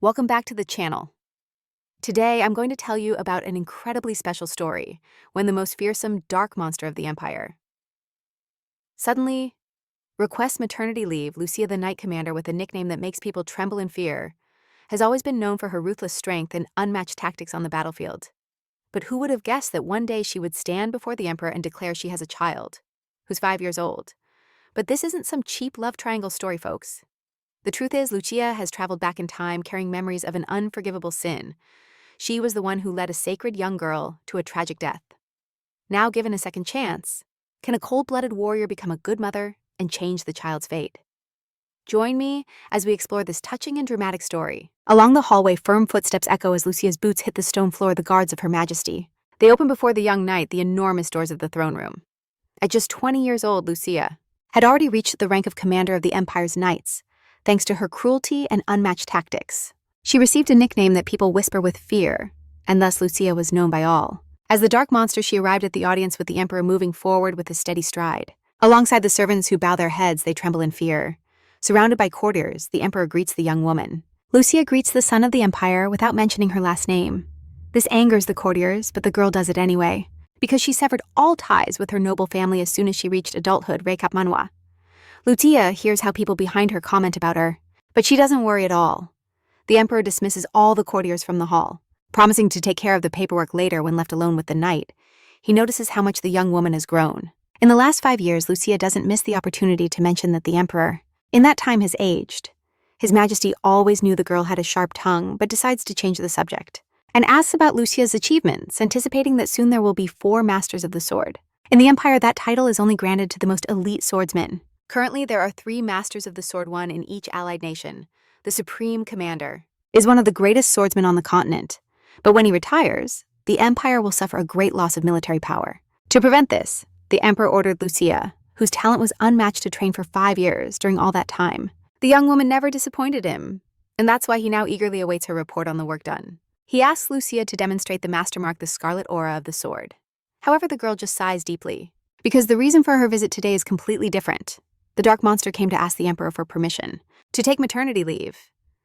Welcome back to the channel. Today, I'm going to tell you about an incredibly special story when the most fearsome dark monster of the Empire suddenly requests maternity leave. Lucia, the Knight Commander with a nickname that makes people tremble in fear, has always been known for her ruthless strength and unmatched tactics on the battlefield. But who would have guessed that one day she would stand before the Emperor and declare she has a child, who's 5 years old? But this isn't some cheap love triangle story, folks. The truth is, Lucia has traveled back in time carrying memories of an unforgivable sin. She was the one who led a sacred young girl to a tragic death. Now given a second chance, can a cold-blooded warrior become a good mother and change the child's fate? Join me as we explore this touching and dramatic story. Along the hallway, firm footsteps echo as Lucia's boots hit the stone floor, the guards of Her Majesty. They open before the young knight the enormous doors of the throne room. At just 20 years old, Lucia had already reached the rank of commander of the Empire's knights, thanks to her cruelty and unmatched tactics. She received a nickname that people whisper with fear, and thus Lucia was known by all. As the dark monster, she arrived at the audience with the Emperor moving forward with a steady stride. Alongside the servants who bow their heads, they tremble in fear. Surrounded by courtiers, the Emperor greets the young woman. Lucia greets the son of the Empire without mentioning her last name. This angers the courtiers, but the girl does it anyway, because she severed all ties with her noble family as soon as she reached adulthood. Manhwa. Lucia hears how people behind her comment about her, but she doesn't worry at all. The Emperor dismisses all the courtiers from the hall, promising to take care of the paperwork later when left alone with the knight. He notices how much the young woman has grown. In the last 5 years, Lucia doesn't miss the opportunity to mention that the Emperor, in that time, has aged. His Majesty always knew the girl had a sharp tongue, but decides to change the subject, and asks about Lucia's achievements, anticipating that soon there will be 4 Masters of the Sword. In the Empire, that title is only granted to the most elite swordsmen. Currently, there are 3 Masters of the Sword, one in each allied nation. The Supreme Commander is one of the greatest swordsmen on the continent, but when he retires, the Empire will suffer a great loss of military power. To prevent this, the Emperor ordered Lucia, whose talent was unmatched, to train for 5 years. During all that time, the young woman never disappointed him, and that's why he now eagerly awaits her report on the work done. He asks Lucia to demonstrate the master mark, the scarlet aura of the sword. However, the girl just sighs deeply, because the reason for her visit today is completely different. The dark monster came to ask the Emperor for permission to take maternity leave.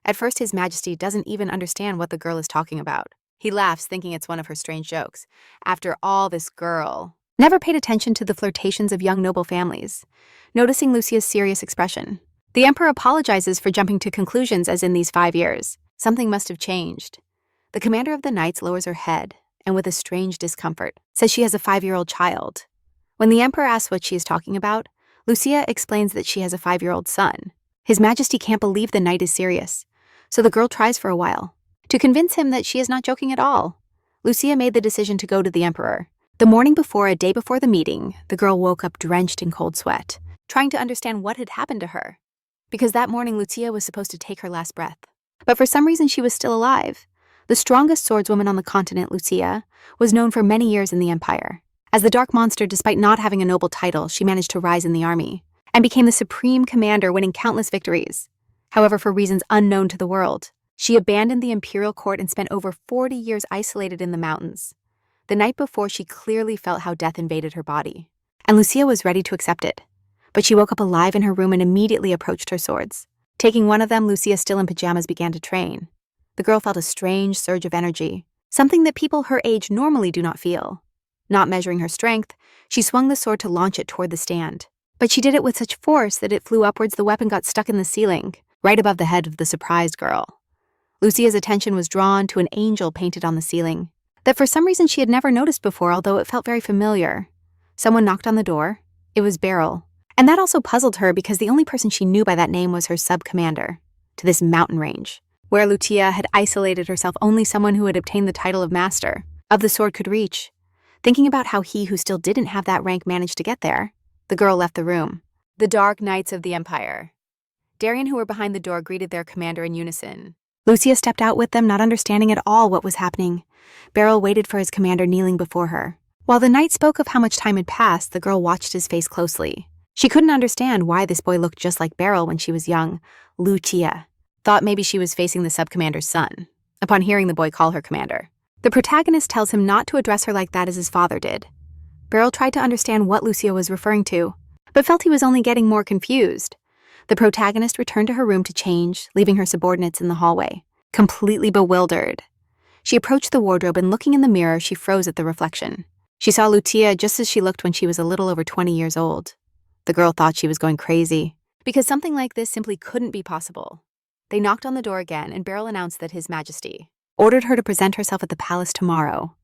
At first, His Majesty doesn't even understand what the girl is talking about. He laughs, thinking it's one of her strange jokes. After all, this girl never paid attention to the flirtations of young noble families. Noticing Lucia's serious expression, the Emperor apologizes for jumping to conclusions, as in these 5 years, something must have changed. The commander of the knights lowers her head and, with a strange discomfort, says she has a 5-year-old child. When the Emperor asks what she is talking about, Lucia explains that she has a 5-year-old son. His Majesty can't believe the knight is serious, so the girl tries for a while to convince him that she is not joking at all. Lucia made the decision to go to the Emperor. The morning before, a day before the meeting, the girl woke up drenched in cold sweat, trying to understand what had happened to her. Because that morning, Lucia was supposed to take her last breath. But for some reason, she was still alive. The strongest swordswoman on the continent, Lucia was known for many years in the Empire. As the dark monster, despite not having a noble title, she managed to rise in the army and became the Supreme Commander, winning countless victories. However, for reasons unknown to the world, she abandoned the imperial court and spent over 40 years isolated in the mountains. The night before, she clearly felt how death invaded her body, and Lucia was ready to accept it. But she woke up alive in her room and immediately approached her swords. Taking one of them, Lucia, still in pajamas, began to train. The girl felt a strange surge of energy, something that people her age normally do not feel. Not measuring her strength, she swung the sword to launch it toward the stand. But she did it with such force that it flew upwards. The weapon got stuck in the ceiling, right above the head of the surprised girl. Lucia's attention was drawn to an angel painted on the ceiling that for some reason she had never noticed before, although it felt very familiar. Someone knocked on the door. It was Beryl, and that also puzzled her because the only person she knew by that name was her sub-commander. To this mountain range, where Lucia had isolated herself, only someone who had obtained the title of Master of the Sword could reach. Thinking about how he who still didn't have that rank managed to get there, the girl left the room. The Dark Knights of the Empire. Darien, who were behind the door, greeted their commander in unison. Lucia stepped out with them, not understanding at all what was happening. Beryl waited for his commander kneeling before her. While the knight spoke of how much time had passed, the girl watched his face closely. She couldn't understand why this boy looked just like Beryl when she was young. Lucia thought maybe she was facing the sub-commander's son, upon hearing the boy call her commander. The protagonist tells him not to address her like that as his father did. Beryl tried to understand what Lucia was referring to, but felt he was only getting more confused. The protagonist returned to her room to change, leaving her subordinates in the hallway. completely bewildered. She approached the wardrobe and looking in the mirror, she froze at the reflection. She saw Lucia just as she looked when she was a little over 20 years old. The girl thought she was going crazy, because something like this simply couldn't be possible. They knocked on the door again, and Beryl announced that His Majesty ordered her to present herself at the palace tomorrow.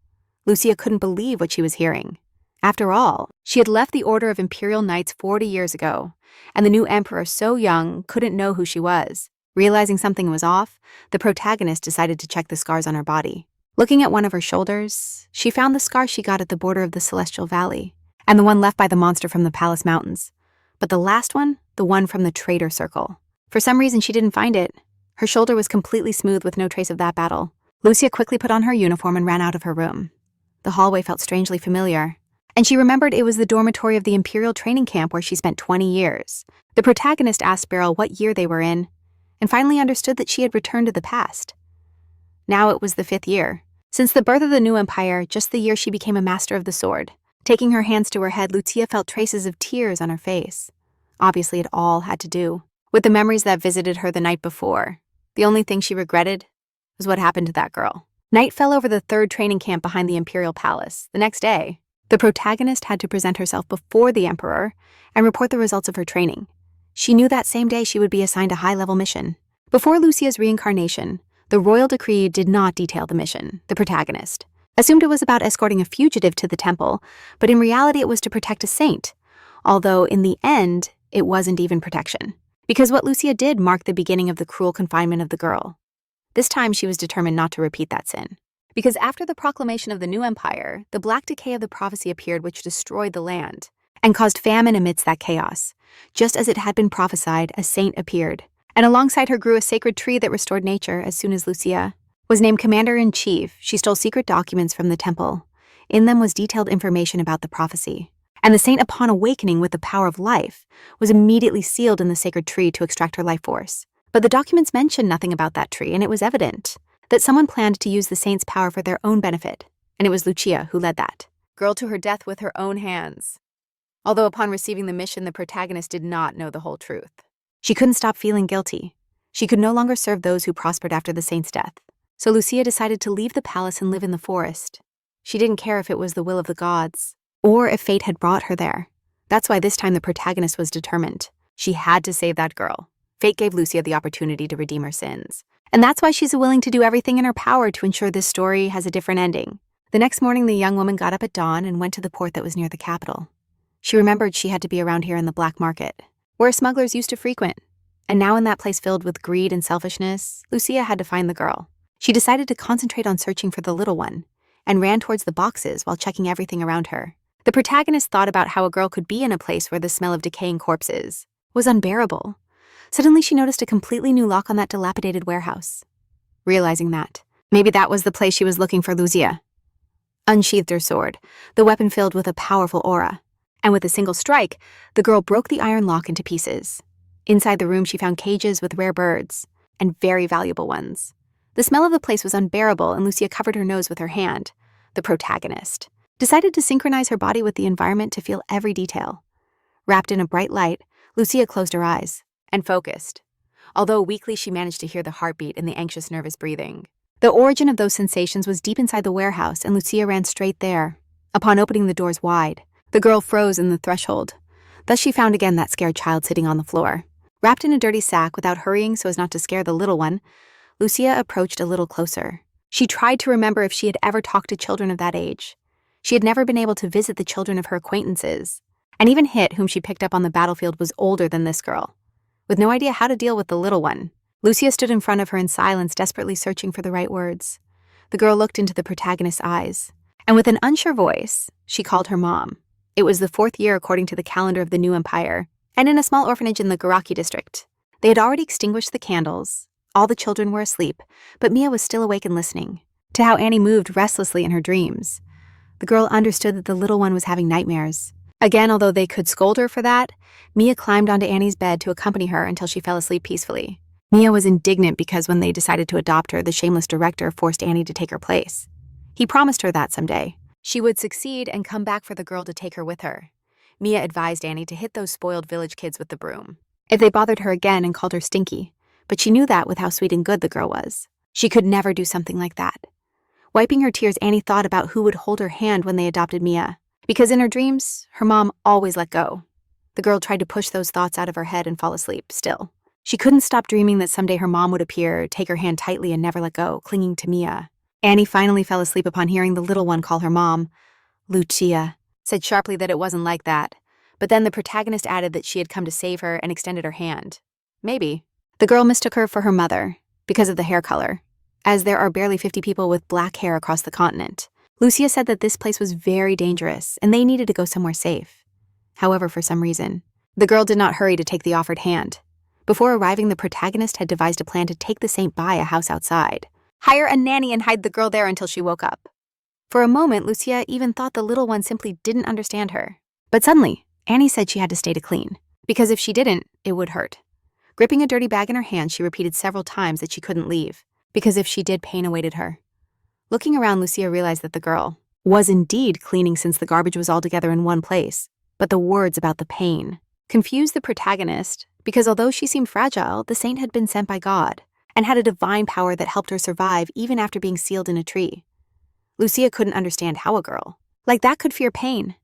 Lucia couldn't believe what she was hearing. After all, she had left the Order of Imperial Knights 40 years ago, and the new emperor, so young, couldn't know who she was. Realizing something was off, the protagonist decided to check the scars on her body. Looking at one of her shoulders, she found the scar she got at the border of the Celestial Valley, and the one left by the monster from the Palace Mountains. But the last one, the one from the Traitor Circle. For some reason, she didn't find it. Her shoulder was completely smooth with no trace of that battle. Lucia quickly put on her uniform and ran out of her room. The hallway felt strangely familiar, and she remembered it was the dormitory of the Imperial training camp where she spent 20 years. The protagonist asked Beryl what year they were in, and finally understood that she had returned to the past. Now it was the 5th year. Since the birth of the new empire, just the year she became a master of the sword. Taking her hands to her head, Lucia felt traces of tears on her face. Obviously, it all had to do with the memories that visited her the night before. The only thing she regretted was what happened to that girl. Night fell over the 3rd training camp behind the Imperial Palace. The next day, the protagonist had to present herself before the emperor and report the results of her training. She knew that same day she would be assigned a high-level mission. Before Lucia's reincarnation, the royal decree did not detail the mission. The protagonist assumed it was about escorting a fugitive to the temple, but in reality it was to protect a saint, although in the end, it wasn't even protection. Because what Lucia did marked the beginning of the cruel confinement of the girl. This time she was determined not to repeat that sin. Because after the proclamation of the new empire, the black decay of the prophecy appeared, which destroyed the land and caused famine amidst that chaos. Just as it had been prophesied, a saint appeared, and alongside her grew a sacred tree that restored nature. As soon as Lucia was named commander-in-chief, she stole secret documents from the temple. In them was detailed information about the prophecy. And the saint, upon awakening with the power of life, was immediately sealed in the sacred tree to extract her life force. But the documents mentioned nothing about that tree, and it was evident that someone planned to use the saint's power for their own benefit, and it was Lucia who led that girl to her death with her own hands. Although upon receiving the mission, the protagonist did not know the whole truth. She couldn't stop feeling guilty. She could no longer serve those who prospered after the saint's death. So Lucia decided to leave the palace and live in the forest. She didn't care if it was the will of the gods, or if fate had brought her there. That's why this time the protagonist was determined. She had to save that girl. Fate gave Lucia the opportunity to redeem her sins. And that's why she's willing to do everything in her power to ensure this story has a different ending. The next morning, the young woman got up at dawn and went to the port that was near the capital. She remembered she had to be around here in the black market, where smugglers used to frequent. And now in that place filled with greed and selfishness, Lucia had to find the girl. She decided to concentrate on searching for the little one, and ran towards the boxes while checking everything around her. The protagonist thought about how a girl could be in a place where the smell of decaying corpses was unbearable. Suddenly she noticed a completely new lock on that dilapidated warehouse. Realizing that, maybe that was the place she was looking for, Lucia unsheathed her sword, the weapon filled with a powerful aura. And with a single strike, the girl broke the iron lock into pieces. Inside the room, she found cages with rare birds, and very valuable ones. The smell of the place was unbearable, and Lucia covered her nose with her hand. The protagonist decided to synchronize her body with the environment to feel every detail. Wrapped in a bright light, Lucia closed her eyes and focused. Although weakly, she managed to hear the heartbeat and the anxious, nervous breathing. The origin of those sensations was deep inside the warehouse, and Lucia ran straight there. Upon opening the doors wide, the girl froze in the threshold. Thus she found again that scared child sitting on the floor. Wrapped in a dirty sack, without hurrying so as not to scare the little one, Lucia approached a little closer. She tried to remember if she had ever talked to children of that age. She had never been able to visit the children of her acquaintances, and even Hit, whom she picked up on the battlefield, was older than this girl. With no idea how to deal with the little one, Lucia stood in front of her in silence, desperately searching for the right words. The girl looked into the protagonist's eyes, and with an unsure voice, she called her mom. It was the 4th year according to the calendar of the new empire, and in a small orphanage in the Garaki district. They had already extinguished the candles. All the children were asleep, but Mia was still awake and listening to how Annie moved restlessly in her dreams. The girl understood that the little one was having nightmares. Again, although they could scold her for that, Mia climbed onto Annie's bed to accompany her until she fell asleep peacefully. Mia was indignant because when they decided to adopt her, the shameless director forced Annie to take her place. He promised her that someday she would succeed and come back for the girl to take her with her. Mia advised Annie to hit those spoiled village kids with the broom if they bothered her again and called her stinky, but she knew that with how sweet and good the girl was. She could never do something like that. Wiping her tears, Annie thought about who would hold her hand when they adopted Mia, because in her dreams, her mom always let go. The girl tried to push those thoughts out of her head and fall asleep, still. She couldn't stop dreaming that someday her mom would appear, take her hand tightly and never let go, clinging to Mia. Annie finally fell asleep upon hearing the little one call her mom. Lucia said sharply that it wasn't like that, but then the protagonist added that she had come to save her and extended her hand. Maybe. The girl mistook her for her mother, because of the hair color, as there are barely 50 people with black hair across the continent. Lucia said that this place was very dangerous, and they needed to go somewhere safe. However, for some reason, the girl did not hurry to take the offered hand. Before arriving, the protagonist had devised a plan to take the saint by a house outside. Hire a nanny and hide the girl there until she woke up. For a moment, Lucia even thought the little one simply didn't understand her. But suddenly, Annie said she had to stay to clean, because if she didn't, it would hurt. Gripping a dirty bag in her hand, she repeated several times that she couldn't leave, because if she did, pain awaited her. Looking around, Lucia realized that the girl was indeed cleaning since the garbage was all together in one place, but the words about the pain confused the protagonist, because although she seemed fragile, the saint had been sent by God and had a divine power that helped her survive even after being sealed in a tree. Lucia couldn't understand how a girl like that could fear pain.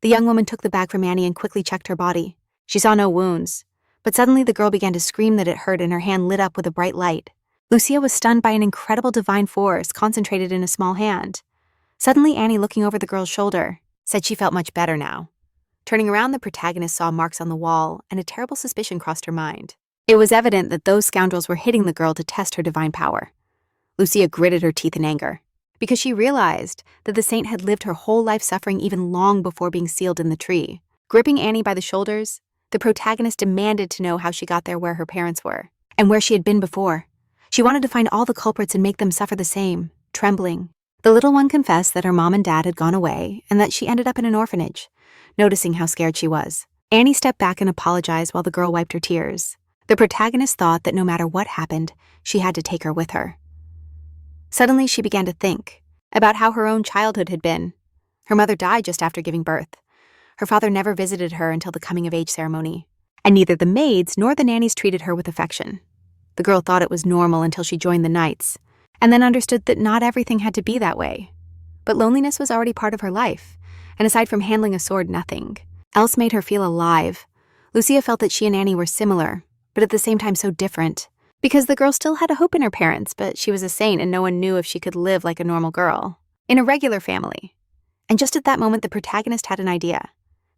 The young woman took the bag from Annie and quickly checked her body. She saw no wounds, but suddenly the girl began to scream that it hurt and her hand lit up with a bright light. Lucia was stunned by an incredible divine force concentrated in a small hand. Suddenly, Annie, looking over the girl's shoulder, said she felt much better now. Turning around, the protagonist saw marks on the wall, and a terrible suspicion crossed her mind. It was evident that those scoundrels were hitting the girl to test her divine power. Lucia gritted her teeth in anger, because she realized that the saint had lived her whole life suffering even long before being sealed in the tree. Gripping Annie by the shoulders, the protagonist demanded to know how she got there where her parents were, and where she had been before. She wanted to find all the culprits and make them suffer the same, trembling. The little one confessed that her mom and dad had gone away and that she ended up in an orphanage. Noticing how scared she was, Annie stepped back and apologized while the girl wiped her tears. The protagonist thought that no matter what happened, she had to take her with her. Suddenly, she began to think about how her own childhood had been. Her mother died just after giving birth. Her father never visited her until the coming-of-age ceremony, and neither the maids nor the nannies treated her with affection. The girl thought it was normal until she joined the Knights, and then understood that not everything had to be that way. But loneliness was already part of her life, and aside from handling a sword, nothing else made her feel alive. Lucia felt that she and Annie were similar, but at the same time so different, because the girl still had a hope in her parents, but she was a saint and no one knew if she could live like a normal girl, in a regular family. And just at that moment, the protagonist had an idea,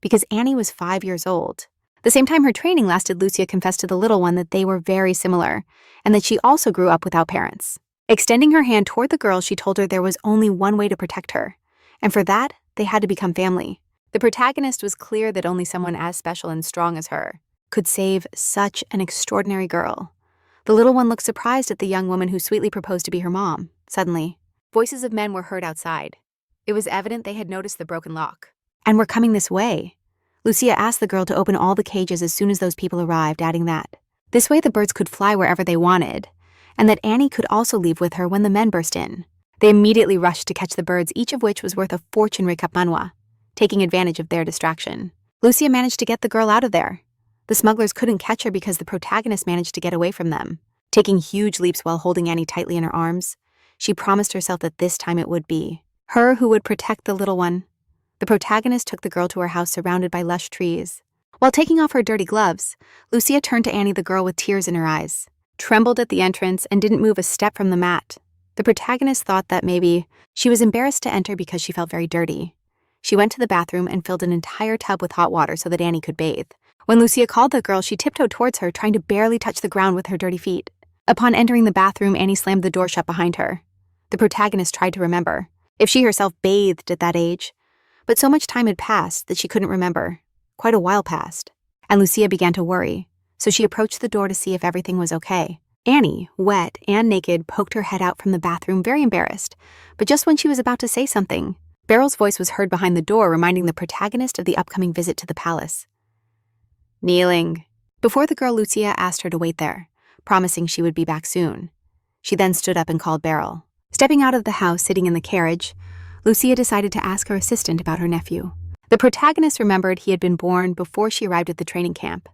because Annie was 5 years old. The same time her training lasted, Lucia confessed to the little one that they were very similar, and that she also grew up without parents. Extending her hand toward the girl, she told her there was only one way to protect her, and for that, they had to become family. The protagonist was clear that only someone as special and strong as her could save such an extraordinary girl. The little one looked surprised at the young woman who sweetly proposed to be her mom. Suddenly, voices of men were heard outside. It was evident they had noticed the broken lock and were coming this way. Lucia asked the girl to open all the cages as soon as those people arrived, adding that this way the birds could fly wherever they wanted, and that Annie could also leave with her when the men burst in. They immediately rushed to catch the birds, each of which was worth a fortune recap manhwa, taking advantage of their distraction. Lucia managed to get the girl out of there. The smugglers couldn't catch her because the protagonist managed to get away from them. Taking huge leaps while holding Annie tightly in her arms, she promised herself that this time it would be her who would protect the little one. The protagonist took the girl to her house surrounded by lush trees. While taking off her dirty gloves, Lucia turned to Annie, the girl with tears in her eyes, trembled at the entrance, and didn't move a step from the mat. The protagonist thought that maybe she was embarrassed to enter because she felt very dirty. She went to the bathroom and filled an entire tub with hot water so that Annie could bathe. When Lucia called the girl, she tiptoed towards her, trying to barely touch the ground with her dirty feet. Upon entering the bathroom, Annie slammed the door shut behind her. The protagonist tried to remember if she herself bathed at that age, but so much time had passed that she couldn't remember. Quite a while passed, and Lucia began to worry, so she approached the door to see if everything was okay. Annie, wet and naked, poked her head out from the bathroom, very embarrassed, but just when she was about to say something, Beryl's voice was heard behind the door, reminding the protagonist of the upcoming visit to the palace. Kneeling. Before the girl, Lucia asked her to wait there, promising she would be back soon. She then stood up and called Beryl. Stepping out of the house, sitting in the carriage, Lucia decided to ask her assistant about her nephew. The protagonist remembered he had been born before she arrived at the training camp.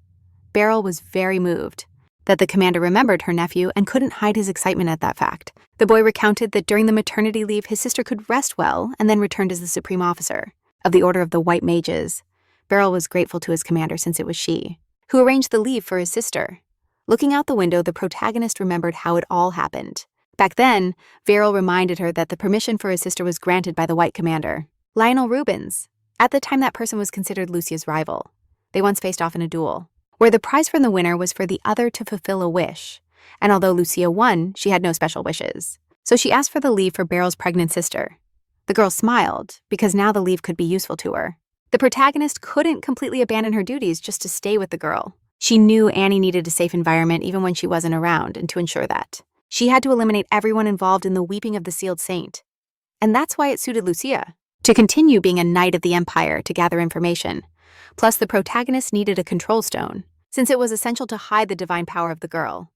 Beryl was very moved. that the commander remembered her nephew and couldn't hide his excitement at that fact. The boy recounted that during the maternity leave, his sister could rest well and then returned as the supreme officer of the Order of the White Mages. Beryl was grateful to his commander since it was she who arranged the leave for his sister. Looking out the window, the protagonist remembered how it all happened. Back then, Beryl reminded her that the permission for his sister was granted by the White Commander, Lionel Rubens. At the time, that person was considered Lucia's rival. They once faced off in a duel, where the prize from the winner was for the other to fulfill a wish. And although Lucia won, she had no special wishes. So she asked for the leave for Beryl's pregnant sister. The girl smiled, because now the leave could be useful to her. The protagonist couldn't completely abandon her duties just to stay with the girl. She knew Annie needed a safe environment even when she wasn't around, and to ensure that, she had to eliminate everyone involved in the weeping of the sealed saint. And that's why it suited Lucia to continue being a knight of the Empire to gather information. Plus, the protagonist needed a control stone, since it was essential to hide the divine power of the girl.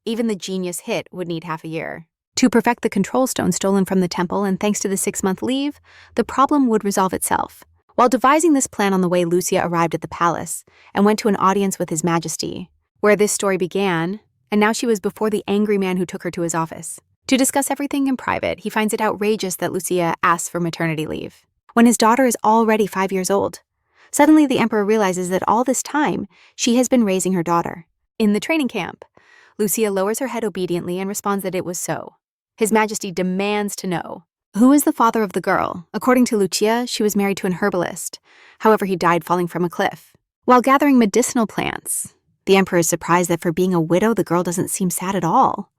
Even the genius hit would need half a year to perfect the control stone stolen from the temple, and thanks to the 6-month leave, the problem would resolve itself. While devising this plan on the way, Lucia arrived at the palace and went to an audience with His Majesty, where this story began, and now she was before the angry man who took her to his office. To discuss everything in private, he finds it outrageous that Lucia asks for maternity leave, when his daughter is already 5 years old. Suddenly, the emperor realizes that all this time, she has been raising her daughter. In the training camp, Lucia lowers her head obediently and responds that it was so. His Majesty demands to know, who is the father of the girl? According to Lucia, she was married to an herbalist. However, he died falling from a cliff while gathering medicinal plants. The emperor is surprised that for being a widow, the girl doesn't seem sad at all.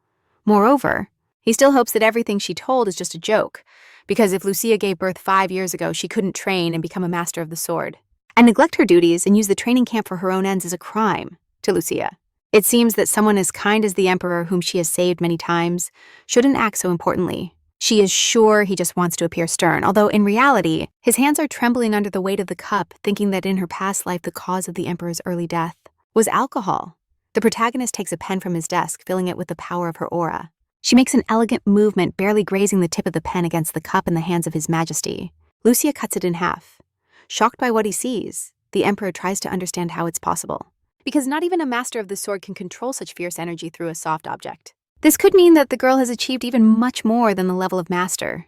Moreover, he still hopes that everything she told is just a joke, because if Lucia gave birth 5 years ago, she couldn't train and become a master of the sword. And neglect her duties and use the training camp for her own ends is a crime to Lucia. It seems that someone as kind as the emperor, whom she has saved many times, shouldn't act so importantly. She is sure he just wants to appear stern, although in reality, his hands are trembling under the weight of the cup, thinking that in her past life the cause of the emperor's early death was alcohol. The protagonist takes a pen from his desk, filling it with the power of her aura. She makes an elegant movement, barely grazing the tip of the pen against the cup in the hands of His Majesty. Lucia cuts it in half. Shocked by what he sees, the emperor tries to understand how it's possible, because not even a master of the sword can control such fierce energy through a soft object. This could mean that the girl has achieved even much more than the level of master.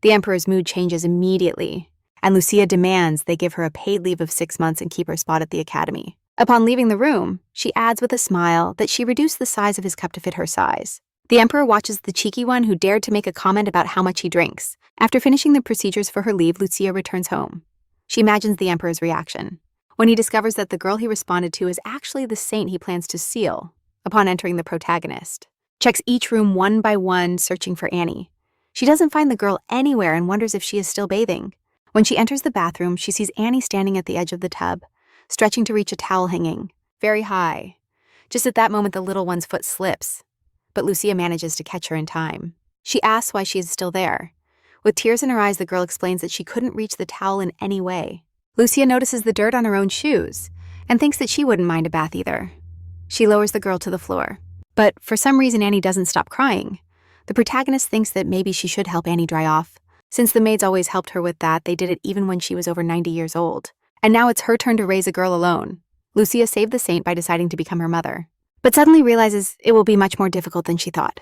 The emperor's mood changes immediately, and Lucia demands they give her a paid leave of 6 months and keep her spot at the academy. Upon leaving the room, she adds with a smile that she reduced the size of his cup to fit her size. The emperor watches the cheeky one who dared to make a comment about how much he drinks. After finishing the procedures for her leave, Lucia returns home. She imagines the emperor's reaction when he discovers that the girl he responded to is actually the saint he plans to seal upon entering the protagonist. Checks each room one by one, searching for Annie. She doesn't find the girl anywhere and wonders if she is still bathing. When she enters the bathroom, she sees Annie standing at the edge of the tub, stretching to reach a towel hanging very high. Just at that moment, the little one's foot slips, but Lucia manages to catch her in time. She asks why she is still there. With tears in her eyes, the girl explains that she couldn't reach the towel in any way. Lucia notices the dirt on her own shoes and thinks that she wouldn't mind a bath either. She lowers the girl to the floor. But for some reason, Annie doesn't stop crying. The protagonist thinks that maybe she should help Annie dry off. Since the maids always helped her with that, they did it even when she was over 90 years old. And now it's her turn to raise a girl alone. Lucia saved the saint by deciding to become her mother, but suddenly realizes it will be much more difficult than she thought.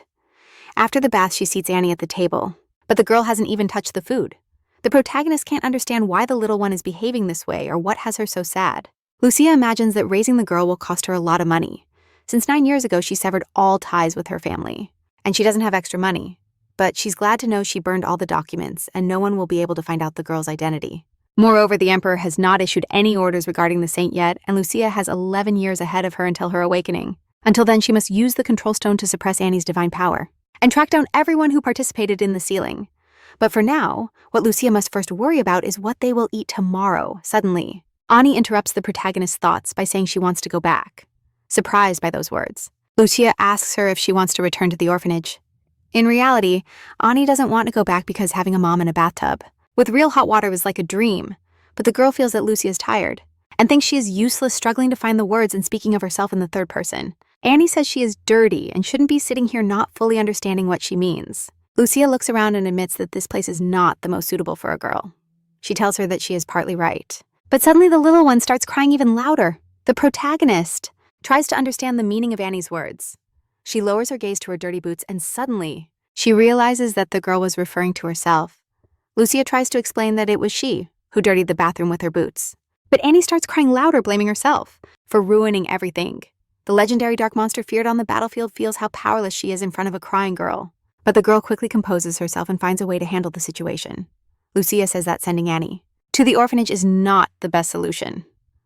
After the bath, she seats Annie at the table, but the girl hasn't even touched the food. The protagonist can't understand why the little one is behaving this way or what has her so sad. Lucia imagines that raising the girl will cost her a lot of money. Since 9 years ago, she severed all ties with her family, and she doesn't have extra money. But she's glad to know she burned all the documents, and no one will be able to find out the girl's identity. Moreover, the emperor has not issued any orders regarding the saint yet, and Lucia has 11 years ahead of her until her awakening. Until then, she must use the control stone to suppress Annie's divine power, and track down everyone who participated in the sealing. But for now, what Lucia must first worry about is what they will eat tomorrow. Suddenly, Annie interrupts the protagonist's thoughts by saying she wants to go back. Surprised by those words, Lucia asks her if she wants to return to the orphanage. In reality, Annie doesn't want to go back because having a mom in a bathtub with real hot water was like a dream, but the girl feels that Lucia is tired and thinks she is useless, struggling to find the words and speaking of herself in the third person. Annie says she is dirty and shouldn't be sitting here not fully understanding what she means. Lucia looks around and admits that this place is not the most suitable for a girl. She tells her that she is partly right. But suddenly the little one starts crying even louder. The protagonist tries to understand the meaning of Annie's words. She lowers her gaze to her dirty boots, and suddenly, she realizes that the girl was referring to herself. Lucia tries to explain that it was she who dirtied the bathroom with her boots. But Annie starts crying louder, blaming herself for ruining everything. The legendary dark monster feared on the battlefield feels how powerless she is in front of a crying girl. But the girl quickly composes herself and finds a way to handle the situation. Lucia says that sending Annie to the orphanage is not the best solution.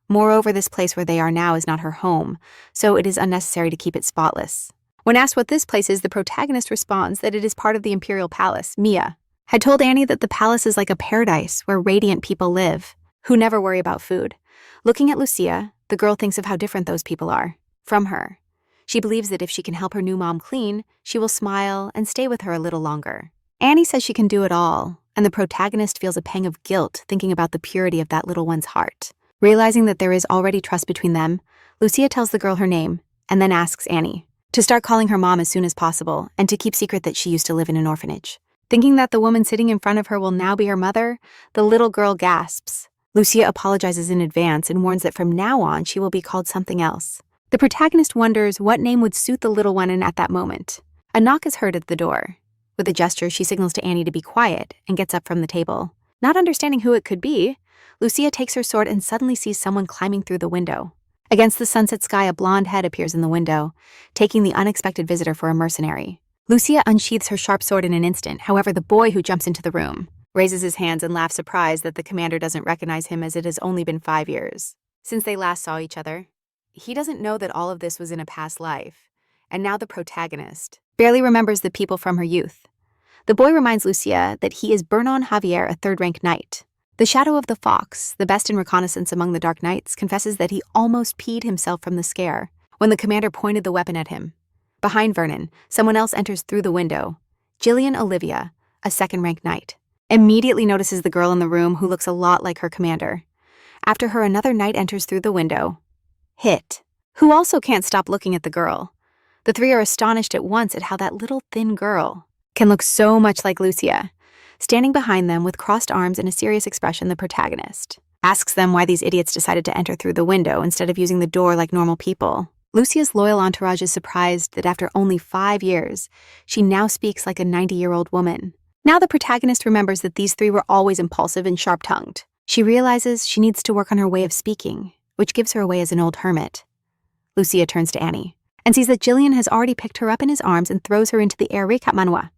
Moreover, this place where they are now is not her home, so it is unnecessary to keep it spotless. When asked what this place is, the protagonist responds that it is part of the imperial palace. Mia had told Annie that the palace is like a paradise where radiant people live, who never worry about food. Looking at Lucia, the girl thinks of how different those people are from her. She believes that if she can help her new mom clean, she will smile and stay with her a little longer. Annie says she can do it all, and the protagonist feels a pang of guilt thinking about the purity of that little one's heart. Realizing that there is already trust between them, Lucia tells the girl her name and then asks Annie to start calling her mom as soon as possible and to keep secret that she used to live in an orphanage. Thinking that the woman sitting in front of her will now be her mother, the little girl gasps. Lucia apologizes in advance and warns that from now on she will be called something else. The protagonist wonders what name would suit the little one, and at that moment, a knock is heard at the door. With a gesture, she signals to Annie to be quiet and gets up from the table. Not understanding who it could be, Lucia takes her sword and suddenly sees someone climbing through the window. Against the sunset sky, a blonde head appears in the window, taking the unexpected visitor for a mercenary. Lucia unsheathes her sharp sword in an instant. However, the boy who jumps into the room raises his hands and laughs, surprised that the commander doesn't recognize him, as it has only been 5 years since they last saw each other. He doesn't know that all of this was in a past life, and now the protagonist barely remembers the people from her youth. The boy reminds Lucia that he is Bernon Javier, a third-rank knight. The Shadow of the Fox, the best in reconnaissance among the Dark Knights, confesses that he almost peed himself from the scare when the commander pointed the weapon at him. Behind Vernon, someone else enters through the window. Jillian Olivia, a second-rank knight, immediately notices the girl in the room who looks a lot like her commander. After her, another knight enters through the window, Hit, who also can't stop looking at the girl. The three are astonished at once at how that little thin girl can look so much like Lucia. Standing behind them with crossed arms and a serious expression, the protagonist asks them why these idiots decided to enter through the window instead of using the door like normal people. Lucia's loyal entourage is surprised that after only 5 years, she now speaks like a 90-year-old woman. Now the protagonist remembers that these three were always impulsive and sharp-tongued. She realizes she needs to work on her way of speaking, which gives her away as an old hermit. Lucia turns to Annie and sees that Jillian has already picked her up in his arms and throws her into the air. Recap Manhwa.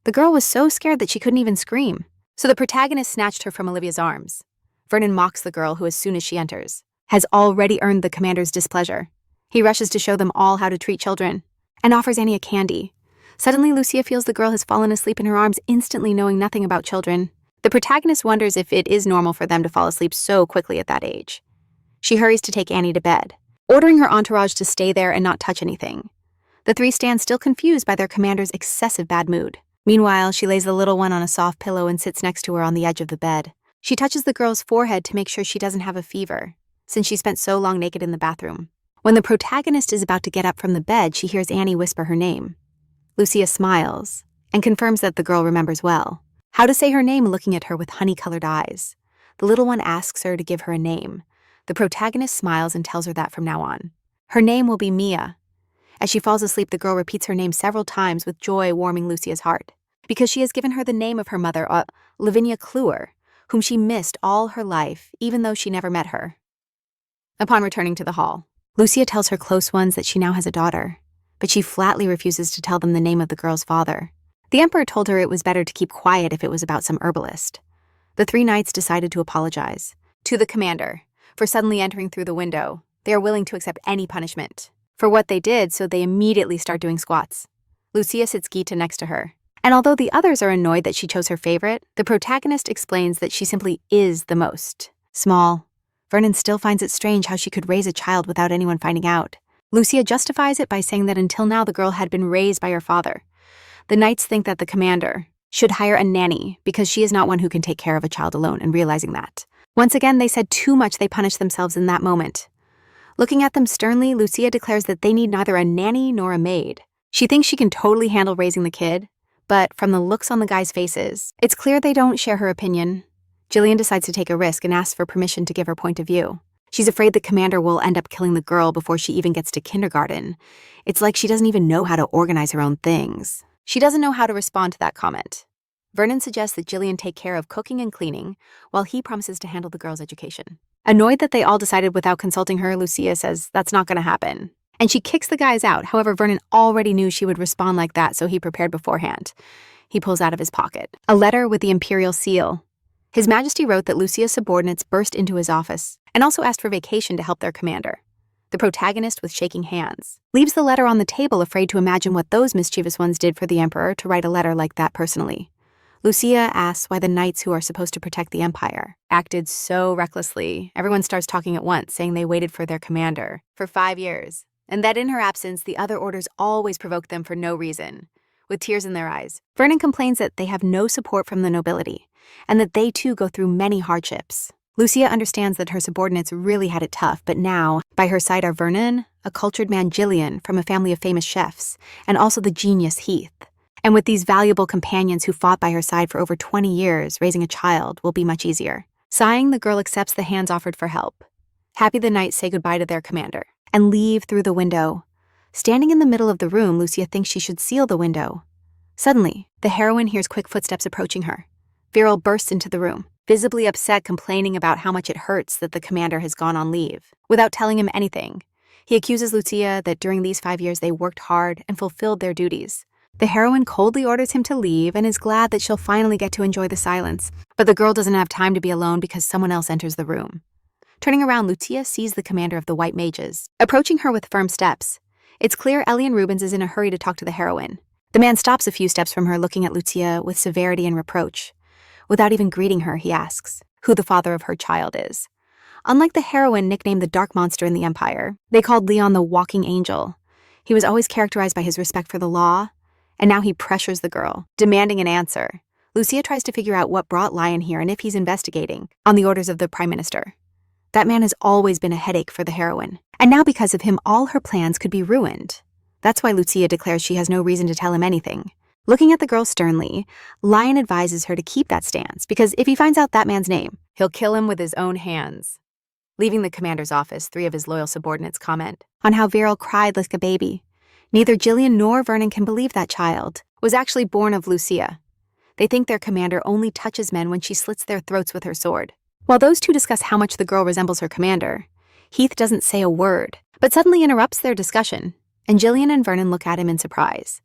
The girl was so scared that she couldn't even scream, so the protagonist snatched her from Olivia's arms. Vernon mocks the girl, who as soon as she enters, has already earned the commander's displeasure. He rushes to show them all how to treat children and offers Annie a candy. Suddenly, Lucia feels the girl has fallen asleep in her arms, instantly knowing nothing about children. The protagonist wonders if it is normal for them to fall asleep so quickly at that age. She hurries to take Annie to bed, ordering her entourage to stay there and not touch anything. The three stand still, confused by their commander's excessive bad mood. Meanwhile, she lays the little one on a soft pillow and sits next to her on the edge of the bed. She touches the girl's forehead to make sure she doesn't have a fever, since she spent so long naked in the bathroom. When the protagonist is about to get up from the bed, she hears Annie whisper her name. Lucia smiles and confirms that the girl remembers well how to say her name, looking at her with honey-colored eyes. The little one asks her to give her a name. The protagonist smiles and tells her that from now on, her name will be Mia. As she falls asleep, the girl repeats her name several times, with joy warming Lucia's heart, because she has given her the name of her mother, Lavinia Kluwer, whom she missed all her life, even though she never met her. Upon returning to the hall, Lucia tells her close ones that she now has a daughter, but she flatly refuses to tell them the name of the girl's father. The emperor told her it was better to keep quiet if it was about some herbalist. The three knights decided to apologize to the commander for suddenly entering through the window. They are willing to accept any punishment for what they did, so they immediately start doing squats. Lucia sits Gita next to her, and although the others are annoyed that she chose her favorite, the protagonist explains that she simply is the most small. Vernon still finds it strange how she could raise a child without anyone finding out. Lucia justifies it by saying that until now the girl had been raised by her father. The knights think that the commander should hire a nanny because she is not one who can take care of a child alone, and realizing that, once again, they said too much, they punished themselves in that moment. Looking at them sternly, Lucia declares that they need neither a nanny nor a maid. She thinks she can totally handle raising the kid, but from the looks on the guys' faces, it's clear they don't share her opinion. Jillian decides to take a risk and asks for permission to give her point of view. She's afraid the commander will end up killing the girl before she even gets to kindergarten. It's like she doesn't even know how to organize her own things. She doesn't know how to respond to that comment. Vernon suggests that Jillian take care of cooking and cleaning, while he promises to handle the girl's education. Annoyed that they all decided without consulting her, Lucia says that's not going to happen. And she kicks the guys out. However, Vernon already knew she would respond like that, so he prepared beforehand. He pulls out of his pocket a letter with the imperial seal. His Majesty wrote that Lucia's subordinates burst into his office and also asked for vacation to help their commander. The protagonist, with shaking hands, leaves the letter on the table, afraid to imagine what those mischievous ones did for the emperor to write a letter like that personally. Lucia asks why the knights who are supposed to protect the empire acted so recklessly. Everyone starts talking at once, saying they waited for their commander for 5 years, and that in her absence, the other orders always provoke them for no reason. With tears in their eyes, Vernon complains that they have no support from the nobility, and that they too go through many hardships. Lucia understands that her subordinates really had it tough, but now, by her side are Vernon, a cultured man Jillian from a family of famous chefs, and also the genius Heath. And with these valuable companions who fought by her side for over 20 years, raising a child will be much easier. Sighing, the girl accepts the hands offered for help. Happy, the knights say goodbye to their commander and leave through the window. Standing in the middle of the room, Lucia thinks she should seal the window. Suddenly, the heroine hears quick footsteps approaching her. Viral bursts into the room, visibly upset, complaining about how much it hurts that the commander has gone on leave, without telling him anything. He accuses Lucia that during these 5 years they worked hard and fulfilled their duties. The heroine coldly orders him to leave and is glad that she'll finally get to enjoy the silence, but the girl doesn't have time to be alone because someone else enters the room. Turning around, Lucia sees the commander of the White Mages, approaching her with firm steps. It's clear Elian Rubens is in a hurry to talk to the heroine. The man stops a few steps from her, looking at Lucia with severity and reproach. Without even greeting her, he asks who the father of her child is. Unlike the heroine, nicknamed the Dark Monster in the Empire, they called Leon the Walking Angel. He was always characterized by his respect for the law, and now he pressures the girl, demanding an answer. Lucia tries to figure out what brought Lion here and if he's investigating, on the orders of the Prime Minister. That man has always been a headache for the heroine, and now because of him, all her plans could be ruined. That's why Lucia declares she has no reason to tell him anything. Looking at the girl sternly, Lion advises her to keep that stance, because if he finds out that man's name, he'll kill him with his own hands. Leaving the commander's office, 3 of his loyal subordinates comment on how Viral cried like a baby. Neither Jillian nor Vernon can believe that child was actually born of Lucia. They think their commander only touches men when she slits their throats with her sword. While those two discuss how much the girl resembles her commander, Heath doesn't say a word, but suddenly interrupts their discussion, and Jillian and Vernon look at him in surprise.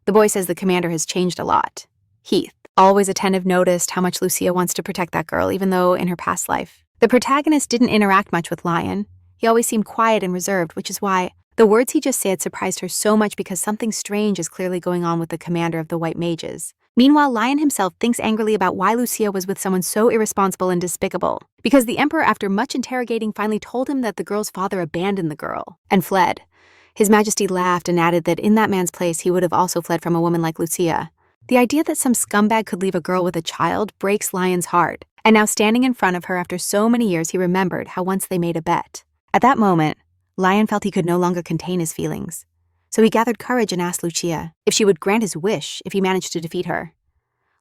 The boy says the commander has changed a lot. Heath, always attentive, noticed how much Lucia wants to protect that girl, even though in her past life. The protagonist didn't interact much with Lion. He always seemed quiet and reserved, which is why the words he just said surprised her so much, because something strange is clearly going on with the commander of the White Mages. Meanwhile, Lion himself thinks angrily about why Lucia was with someone so irresponsible and despicable, because the emperor, after much interrogating, finally told him that the girl's father abandoned the girl and fled. His Majesty laughed and added that in that man's place he would have also fled from a woman like Lucia. The idea that some scumbag could leave a girl with a child breaks Lion's heart, and now standing in front of her after so many years, he remembered how once they made a bet. At that moment, Lion felt he could no longer contain his feelings, so he gathered courage and asked Lucia if she would grant his wish if he managed to defeat her.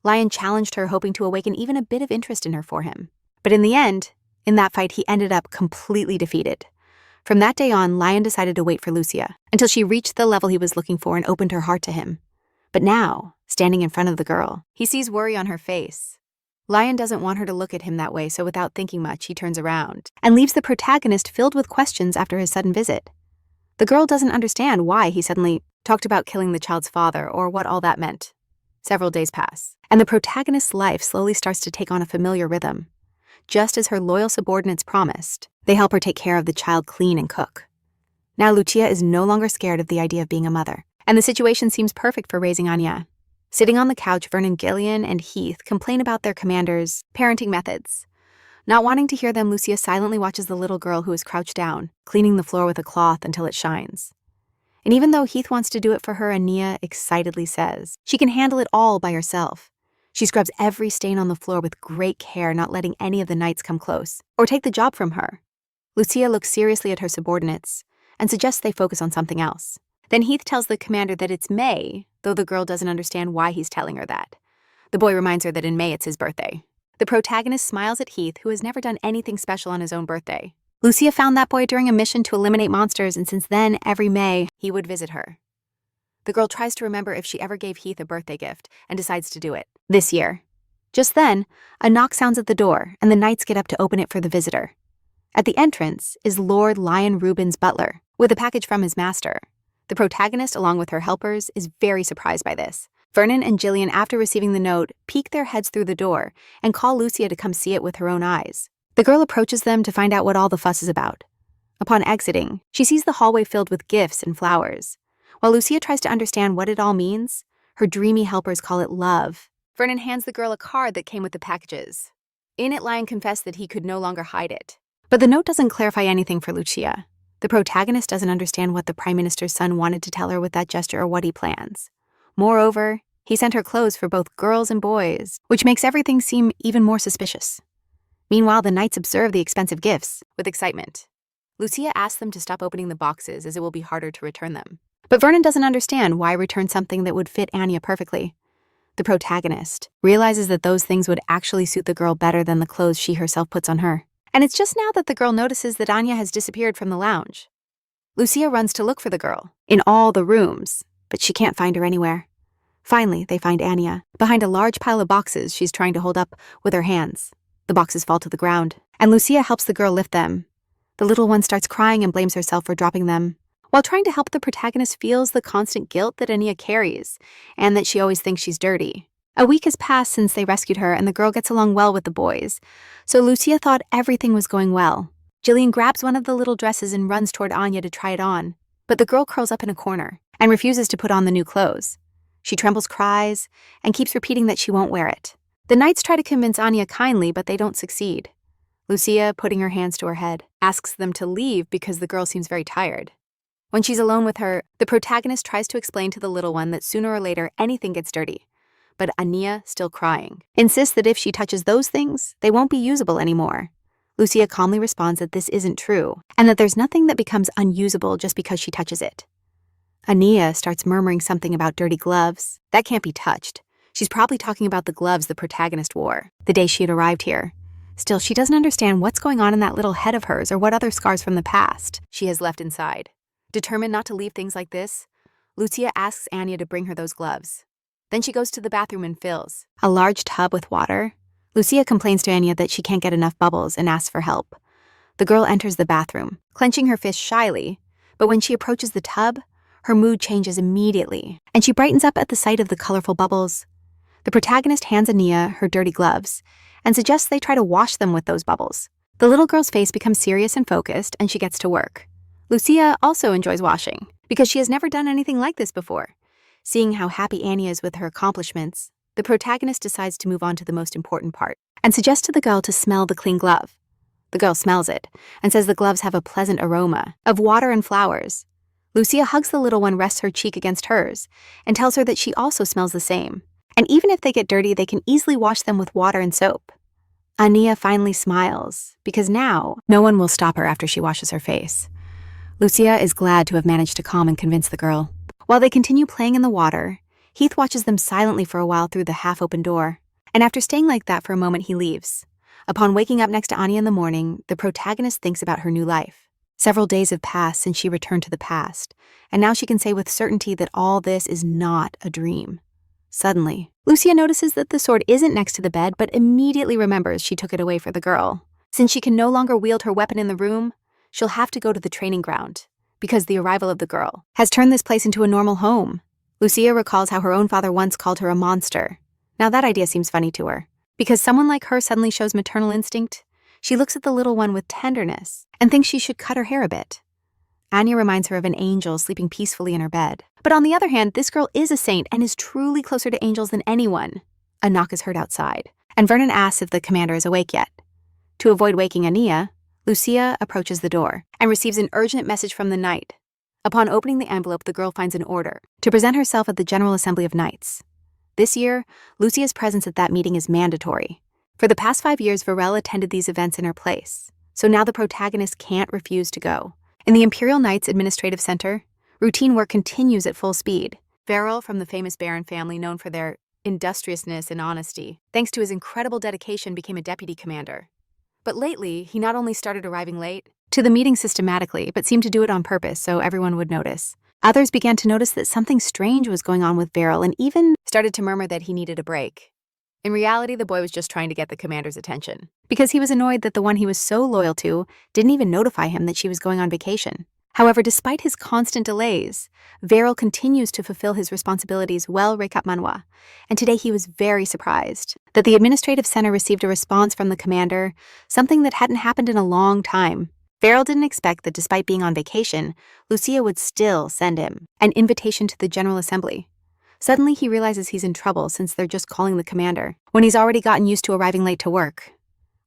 Lion challenged her, hoping to awaken even a bit of interest in her for him. But in the end, in that fight, he ended up completely defeated. From that day on, Lion decided to wait for Lucia until she reached the level he was looking for and opened her heart to him. But now, standing in front of the girl, he sees worry on her face. Lion doesn't want her to look at him that way, so without thinking much, he turns around and leaves the protagonist filled with questions after his sudden visit. The girl doesn't understand why he suddenly talked about killing the child's father or what all that meant. Several days pass, and the protagonist's life slowly starts to take on a familiar rhythm. Just as her loyal subordinates promised, they help her take care of the child, clean and cook. Now Lucia is no longer scared of the idea of being a mother, and the situation seems perfect for raising Anya. Sitting on the couch, Vernon, Gillian, and Heath complain about their commander's parenting methods. Not wanting to hear them, Lucia silently watches the little girl who is crouched down, cleaning the floor with a cloth until it shines. And even though Heath wants to do it for her, Anya excitedly says she can handle it all by herself. She scrubs every stain on the floor with great care, not letting any of the knights come close or take the job from her. Lucia looks seriously at her subordinates and suggests they focus on something else. Then Heath tells the commander that it's May, though the girl doesn't understand why he's telling her that. The boy reminds her that in May it's his birthday. The protagonist smiles at Heath, who has never done anything special on his own birthday. Lucia found that boy during a mission to eliminate monsters, and since then, every May, he would visit her. The girl tries to remember if she ever gave Heath a birthday gift and decides to do it this year. Just then, a knock sounds at the door, and the knights get up to open it for the visitor. At the entrance is Lord Lion Reuben's butler, with a package from his master. The protagonist, along with her helpers, is very surprised by this. Vernon and Gillian, after receiving the note, peek their heads through the door and call Lucia to come see it with her own eyes. The girl approaches them to find out what all the fuss is about. Upon exiting, she sees the hallway filled with gifts and flowers. While Lucia tries to understand what it all means, her dreamy helpers call it love. Vernon hands the girl a card that came with the packages. In it, Lion confessed that he could no longer hide it. But the note doesn't clarify anything for Lucia. The protagonist doesn't understand what the Prime Minister's son wanted to tell her with that gesture or what he plans. Moreover, he sent her clothes for both girls and boys, which makes everything seem even more suspicious. Meanwhile, the knights observe the expensive gifts with excitement. Lucia asks them to stop opening the boxes as it will be harder to return them. But Vernon doesn't understand why return something that would fit Anya perfectly. The protagonist realizes that those things would actually suit the girl better than the clothes she herself puts on her. And it's just now that the girl notices that Anya has disappeared from the lounge. Lucia runs to look for the girl in all the rooms, but she can't find her anywhere. Finally, they find Anya behind a large pile of boxes she's trying to hold up with her hands. The boxes fall to the ground, and Lucia helps the girl lift them. The little one starts crying and blames herself for dropping them. While trying to help, the protagonist feels the constant guilt that Anya carries, and that she always thinks she's dirty. A week has passed since they rescued her, and the girl gets along well with the boys, so Lucia thought everything was going well. Gillian grabs one of the little dresses and runs toward Anya to try it on, but the girl curls up in a corner and refuses to put on the new clothes. She trembles, cries, and keeps repeating that she won't wear it. The knights try to convince Anya kindly, but they don't succeed. Lucia, putting her hands to her head, asks them to leave because the girl seems very tired. When she's alone with her, the protagonist tries to explain to the little one that sooner or later anything gets dirty. But Anya, still crying, insists that if she touches those things, they won't be usable anymore. Lucia calmly responds that this isn't true, and that there's nothing that becomes unusable just because she touches it. Anya starts murmuring something about dirty gloves. That can't be touched. She's probably talking about the gloves the protagonist wore the day she had arrived here. Still, she doesn't understand what's going on in that little head of hers or what other scars from the past she has left inside. Determined not to leave things like this, Lucia asks Anya to bring her those gloves. Then she goes to the bathroom and fills a large tub with water. Lucia complains to Anya that she can't get enough bubbles and asks for help. The girl enters the bathroom, clenching her fist shyly, but when she approaches the tub, her mood changes immediately, and she brightens up at the sight of the colorful bubbles. The protagonist hands Anya her dirty gloves and suggests they try to wash them with those bubbles. The little girl's face becomes serious and focused, and she gets to work. Lucia also enjoys washing, because she has never done anything like this before. Seeing how happy Anya is with her accomplishments, the protagonist decides to move on to the most important part, and suggests to the girl to smell the clean glove. The girl smells it, and says the gloves have a pleasant aroma of water and flowers. Lucia hugs the little one, rests her cheek against hers, and tells her that she also smells the same. And even if they get dirty, they can easily wash them with water and soap. Anya finally smiles, because now no one will stop her after she washes her face. Lucia is glad to have managed to calm and convince the girl. While they continue playing in the water, Heath watches them silently for a while through the half-open door, and after staying like that for a moment, he leaves. Upon waking up next to Anya in the morning, the protagonist thinks about her new life. Several days have passed since she returned to the past, and now she can say with certainty that all this is not a dream. Suddenly, Lucia notices that the sword isn't next to the bed, but immediately remembers she took it away for the girl. Since she can no longer wield her weapon in the room, she'll have to go to the training ground, because the arrival of the girl has turned this place into a normal home. Lucia recalls how her own father once called her a monster. Now that idea seems funny to her. Because someone like her suddenly shows maternal instinct, she looks at the little one with tenderness and thinks she should cut her hair a bit. Anya reminds her of an angel sleeping peacefully in her bed. But on the other hand, this girl is a saint and is truly closer to angels than anyone. A knock is heard outside, and Vernon asks if the commander is awake yet. To avoid waking Anya, Lucia approaches the door and receives an urgent message from the knight. Upon opening the envelope, the girl finds an order to present herself at the General Assembly of Knights. This year, Lucia's presence at that meeting is mandatory. For the past 5 years, Varel attended these events in her place, so now the protagonist can't refuse to go. In the Imperial Knights Administrative Center, routine work continues at full speed. Varel, from the famous Baron family known for their industriousness and honesty, thanks to his incredible dedication, became a deputy commander. But lately, he not only started arriving late, to the meeting systematically, but seemed to do it on purpose so everyone would notice. Others began to notice that something strange was going on with Beryl and even started to murmur that he needed a break. In reality, the boy was just trying to get the commander's attention, because he was annoyed that the one he was so loyal to didn't even notify him that she was going on vacation. However, despite his constant delays, Beryl continues to fulfill his responsibilities well, recap Manhwa, and today he was very surprised that the administrative center received a response from the commander, something that hadn't happened in a long time. Beryl didn't expect that despite being on vacation, Lucia would still send him an invitation to the General Assembly. Suddenly, he realizes he's in trouble since they're just calling the commander, when he's already gotten used to arriving late to work.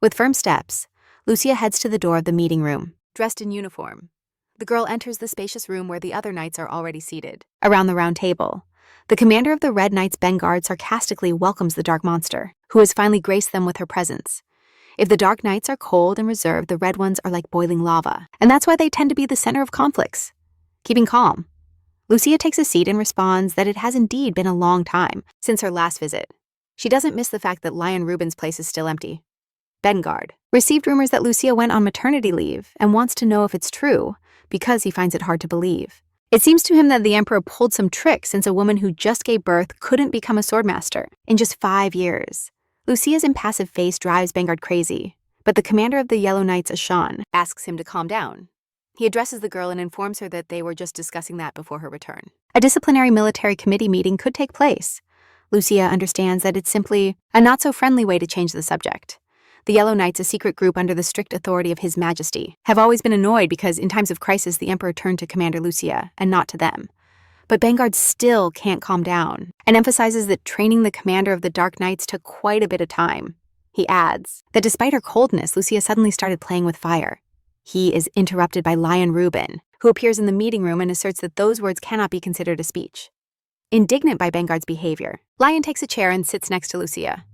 With firm steps, Lucia heads to the door of the meeting room, dressed in uniform. The girl enters the spacious room where the other knights are already seated, around the round table. The commander of the Red Knights Vanguard sarcastically welcomes the dark monster, who has finally graced them with her presence. If the dark knights are cold and reserved, the red ones are like boiling lava, and that's why they tend to be the center of conflicts. Keeping calm, Lucia takes a seat and responds that it has indeed been a long time since her last visit. She doesn't miss the fact that Lion Rubin's place is still empty. Vanguard received rumors that Lucia went on maternity leave and wants to know if it's true, because he finds it hard to believe. It seems to him that the Emperor pulled some trick since a woman who just gave birth couldn't become a swordmaster in just 5 years. Lucia's impassive face drives Vanguard crazy, but the commander of the Yellow Knights, Ashan, asks him to calm down. He addresses the girl and informs her that they were just discussing that before her return. A disciplinary military committee meeting could take place. Lucia understands that it's simply a not-so-friendly way to change the subject. The Yellow Knights, a secret group under the strict authority of His Majesty, have always been annoyed because in times of crisis the Emperor turned to Commander Lucia and not to them. But Vanguard still can't calm down and emphasizes that training the commander of the Dark Knights took quite a bit of time. He adds that despite her coldness, Lucia suddenly started playing with fire. He is interrupted by Lion Rubin, who appears in the meeting room and asserts that those words cannot be considered a speech. Indignant by Vanguard's behavior, Lion takes a chair and sits next to Lucia.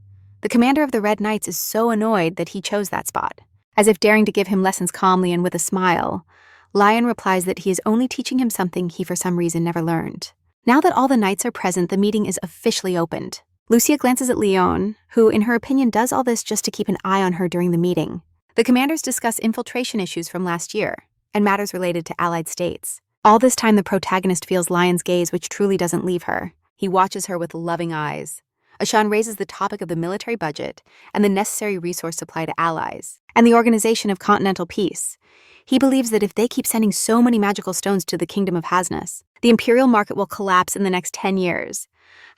The commander of the Red Knights is so annoyed that he chose that spot. As if daring to give him lessons calmly and with a smile, Lion replies that he is only teaching him something he for some reason never learned. Now that all the knights are present, the meeting is officially opened. Lucia glances at Leon, who in her opinion does all this just to keep an eye on her during the meeting. The commanders discuss infiltration issues from last year and matters related to allied states. All this time the protagonist feels Lion's gaze, which truly doesn't leave her. He watches her with loving eyes. Ashan raises the topic of the military budget and the necessary resource supply to allies, and the organization of continental peace. He believes that if they keep sending so many magical stones to the kingdom of Hasnas, the imperial market will collapse in the next 10 years.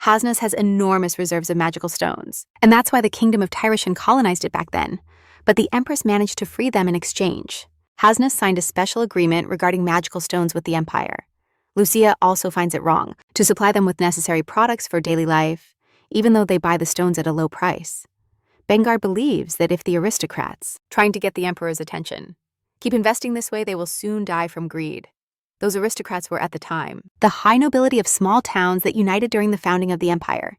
Hasnas has enormous reserves of magical stones, and that's why the kingdom of Tyrishan colonized it back then. But the Empress managed to free them in exchange. Hasnas signed a special agreement regarding magical stones with the Empire. Lucia also finds it wrong to supply them with necessary products for daily life, even though they buy the stones at a low price. Vanguard believes that if the aristocrats, trying to get the Emperor's attention, keep investing this way, they will soon die from greed. Those aristocrats were, at the time, the high nobility of small towns that united during the founding of the Empire.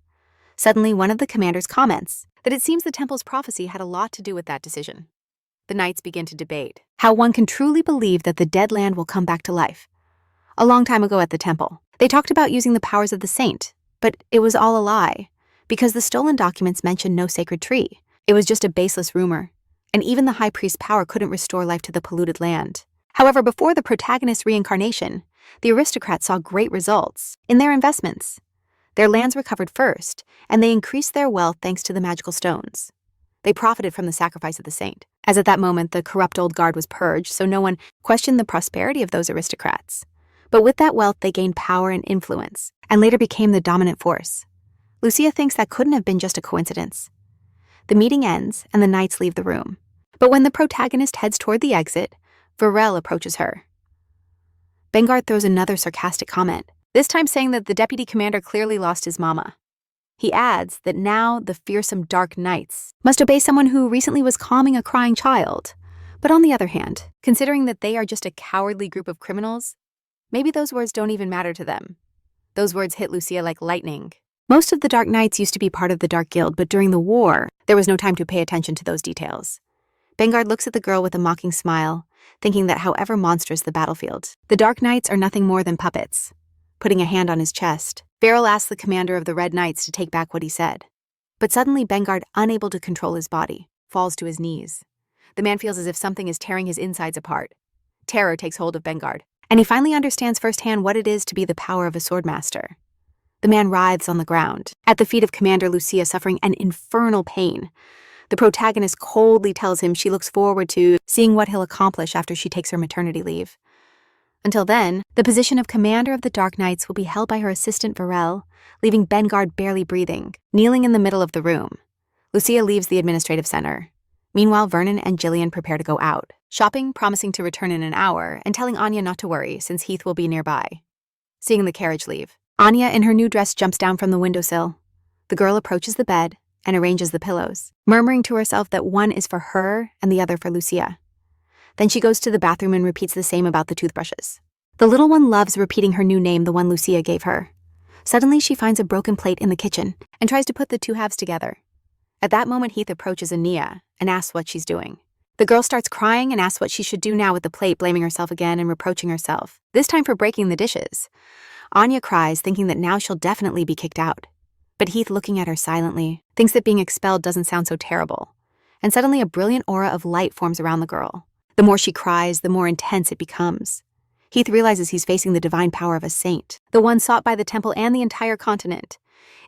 Suddenly, one of the commanders comments that it seems the temple's prophecy had a lot to do with that decision. The knights begin to debate how one can truly believe that the dead land will come back to life. A long time ago at the temple, they talked about using the powers of the saint, but it was all a lie, because the stolen documents mentioned no sacred tree. It was just a baseless rumor, and even the high priest's power couldn't restore life to the polluted land. However, before the protagonist's reincarnation, the aristocrats saw great results in their investments. Their lands recovered first, and they increased their wealth thanks to the magical stones. They profited from the sacrifice of the saint, as at that moment the corrupt old guard was purged, so no one questioned the prosperity of those aristocrats. But with that wealth, they gained power and influence, and later became the dominant force. Lucia thinks that couldn't have been just a coincidence. The meeting ends, and the knights leave the room. But when the protagonist heads toward the exit, Varel approaches her. Vanguard throws another sarcastic comment, this time saying that the deputy commander clearly lost his mama. He adds that now the fearsome Dark Knights must obey someone who recently was calming a crying child. But on the other hand, considering that they are just a cowardly group of criminals, maybe those words don't even matter to them. Those words hit Lucia like lightning. Most of the Dark Knights used to be part of the Dark Guild, but during the war, there was no time to pay attention to those details. Vanguard looks at the girl with a mocking smile, thinking that however monstrous the battlefield, the Dark Knights are nothing more than puppets. Putting a hand on his chest, Varel asks the commander of the Red Knights to take back what he said. But suddenly Vanguard, unable to control his body, falls to his knees. The man feels as if something is tearing his insides apart. Terror takes hold of Bengard, and he finally understands firsthand what it is to be the power of a swordmaster. The man writhes on the ground, at the feet of Commander Lucia, suffering an infernal pain. The protagonist coldly tells him she looks forward to seeing what he'll accomplish after she takes her maternity leave. Until then, the position of Commander of the Dark Knights will be held by her assistant Varel, leaving Bengard barely breathing, kneeling in the middle of the room. Lucia leaves the administrative center. Meanwhile, Vernon and Gillian prepare to go out, shopping, promising to return in an hour, and telling Anya not to worry since Heath will be nearby. Seeing the carriage leave, Anya in her new dress jumps down from the windowsill. The girl approaches the bed and arranges the pillows, murmuring to herself that one is for her and the other for Lucia. Then she goes to the bathroom and repeats the same about the toothbrushes. The little one loves repeating her new name, the one Lucia gave her. Suddenly, she finds a broken plate in the kitchen and tries to put the two halves together. At that moment, Heath approaches Ania and asks what she's doing. The girl starts crying and asks what she should do now with the plate, blaming herself again and reproaching herself, this time for breaking the dishes. Anya cries, thinking that now she'll definitely be kicked out. But Heath, looking at her silently, thinks that being expelled doesn't sound so terrible. And suddenly a brilliant aura of light forms around the girl. The more she cries, the more intense it becomes. Heath realizes he's facing the divine power of a saint, the one sought by the temple and the entire continent.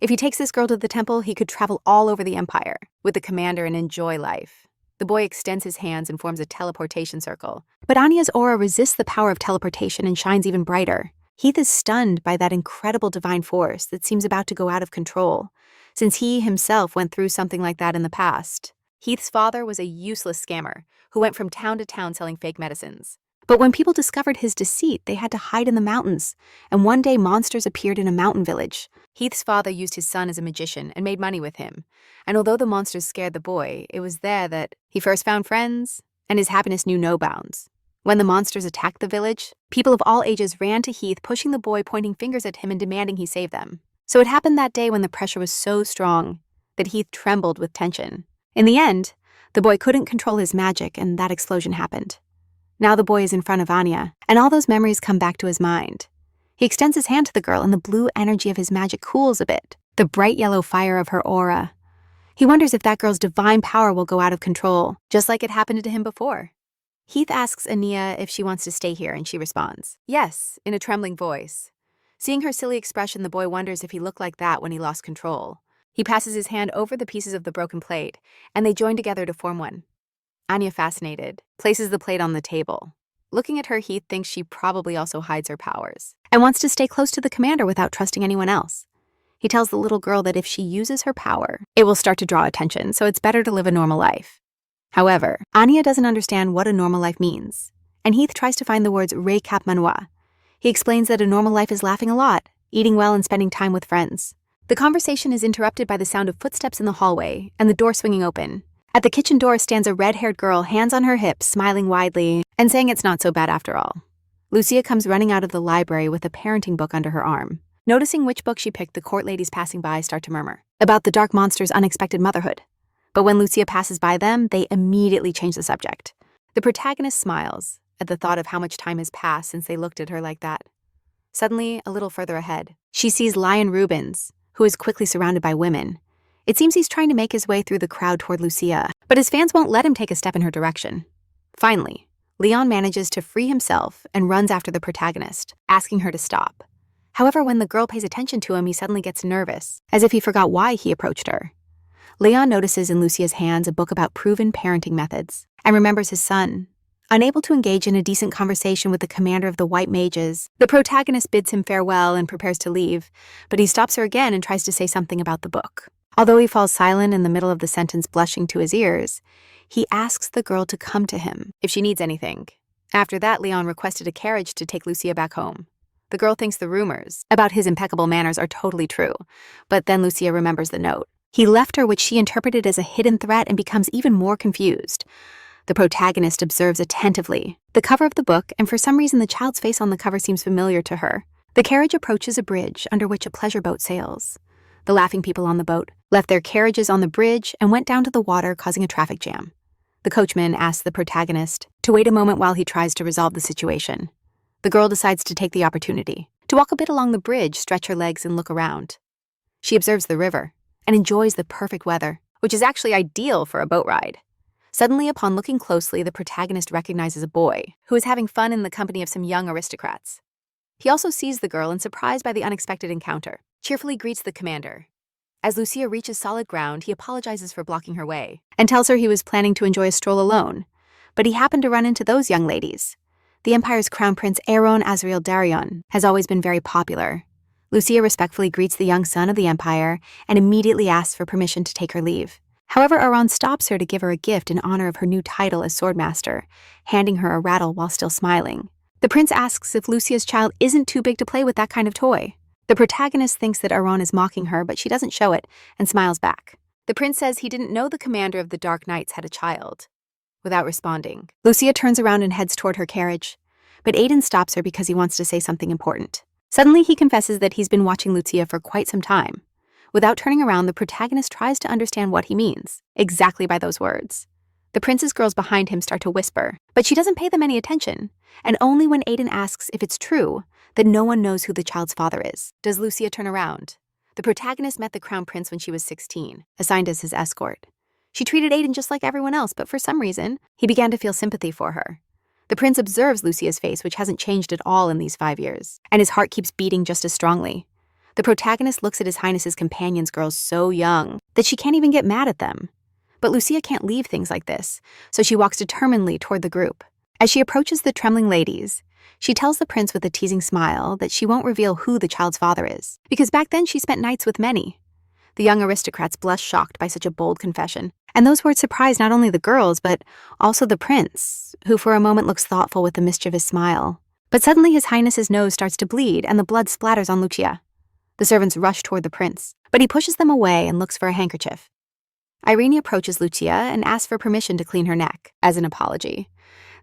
If he takes this girl to the temple, he could travel all over the empire with the commander and enjoy life. The boy extends his hands and forms a teleportation circle. But Anya's aura resists the power of teleportation and shines even brighter. Heath is stunned by that incredible divine force that seems about to go out of control, since he himself went through something like that in the past. Heath's father was a useless scammer who went from town to town selling fake medicines. But when people discovered his deceit, they had to hide in the mountains, and one day monsters appeared in a mountain village. Heath's father used his son as a magician and made money with him, and although the monsters scared the boy, it was there that he first found friends, and his happiness knew no bounds. When the monsters attacked the village, people of all ages ran to Heath, pushing the boy, pointing fingers at him and demanding he save them. So it happened that day when the pressure was so strong that Heath trembled with tension. In the end, the boy couldn't control his magic, and that explosion happened. Now the boy is in front of Anya, and all those memories come back to his mind. He extends his hand to the girl, and the blue energy of his magic cools a bit, the bright yellow fire of her aura. He wonders if that girl's divine power will go out of control, just like it happened to him before. Heath asks Ania if she wants to stay here, and she responds, yes, in a trembling voice. Seeing her silly expression, the boy wonders if he looked like that when he lost control. He passes his hand over the pieces of the broken plate, and they join together to form one. Anya, fascinated, places the plate on the table. Looking at her, Heath thinks she probably also hides her powers and wants to stay close to the commander without trusting anyone else. He tells the little girl that if she uses her power, it will start to draw attention, so it's better to live a normal life. However, Anya doesn't understand what a normal life means, and Heath tries to find the words recap manhwa. He explains that a normal life is laughing a lot, eating well, and spending time with friends. The conversation is interrupted by the sound of footsteps in the hallway and the door swinging open. At the kitchen door stands a red-haired girl, hands on her hips, smiling widely and saying it's not so bad after all. Lucia comes running out of the library with a parenting book under her arm. Noticing which book she picked, the court ladies passing by start to murmur about the dark monster's unexpected motherhood. But when Lucia passes by them, they immediately change the subject. The protagonist smiles at the thought of how much time has passed since they looked at her like that. Suddenly, a little further ahead, she sees Lion Rubens, who is quickly surrounded by women. It seems he's trying to make his way through the crowd toward Lucia, but his fans won't let him take a step in her direction. Finally, Leon manages to free himself and runs after the protagonist, asking her to stop. However, when the girl pays attention to him, he suddenly gets nervous, as if he forgot why he approached her. Leon notices in Lucia's hands a book about proven parenting methods and remembers his son. Unable to engage in a decent conversation with the commander of the White Mages, the protagonist bids him farewell and prepares to leave, but he stops her again and tries to say something about the book. Although he falls silent in the middle of the sentence, blushing to his ears, he asks the girl to come to him if she needs anything. After that, Leon requested a carriage to take Lucia back home. The girl thinks the rumors about his impeccable manners are totally true, but then Lucia remembers the note. He left her, which she interpreted as a hidden threat, and becomes even more confused. The protagonist observes attentively the cover of the book, and for some reason the child's face on the cover seems familiar to her. The carriage approaches a bridge under which a pleasure boat sails. The laughing people on the boat left their carriages on the bridge and went down to the water, causing a traffic jam. The coachman asks the protagonist to wait a moment while he tries to resolve the situation. The girl decides to take the opportunity to walk a bit along the bridge, stretch her legs, and look around. She observes the river and enjoys the perfect weather, which is actually ideal for a boat ride. Suddenly, upon looking closely, the protagonist recognizes a boy who is having fun in the company of some young aristocrats. He also sees the girl and, surprised by the unexpected encounter, cheerfully greets the commander. As Lucia reaches solid ground, he apologizes for blocking her way and tells her he was planning to enjoy a stroll alone, but he happened to run into those young ladies. The Empire's crown prince Aaron Azriel Darion has always been very popular. Lucia respectfully greets the young son of the Empire and immediately asks for permission to take her leave. However, Aaron stops her to give her a gift in honor of her new title as swordmaster, handing her a rattle while still smiling. The prince asks if Lucia's child isn't too big to play with that kind of toy. The protagonist thinks that Aaron is mocking her, but she doesn't show it and smiles back. The prince says he didn't know the commander of the Dark Knights had a child. Without responding, Lucia turns around and heads toward her carriage, but Aiden stops her because he wants to say something important. Suddenly, he confesses that he's been watching Lucia for quite some time. Without turning around, the protagonist tries to understand what he means, exactly by those words. The prince's girls behind him start to whisper, but she doesn't pay them any attention, and only when Aiden asks if it's true that no one knows who the child's father is does Lucia turn around. The protagonist met the crown prince when she was 16, assigned as his escort. She treated Aiden just like everyone else, but for some reason, he began to feel sympathy for her. The prince observes Lucia's face, which hasn't changed at all in these 5 years, and his heart keeps beating just as strongly. The protagonist looks at His Highness's companions girls so young that she can't even get mad at them. But Lucia can't leave things like this, so she walks determinedly toward the group. As she approaches the trembling ladies, she tells the prince with a teasing smile that she won't reveal who the child's father is, because back then she spent nights with many. The young aristocrats blush, shocked by such a bold confession, and those words surprise not only the girls, but also the prince, who for a moment looks thoughtful with a mischievous smile. But suddenly His Highness's nose starts to bleed and the blood splatters on Lucia. The servants rush toward the prince, but he pushes them away and looks for a handkerchief. Irene approaches Lucia and asks for permission to clean her neck, as an apology.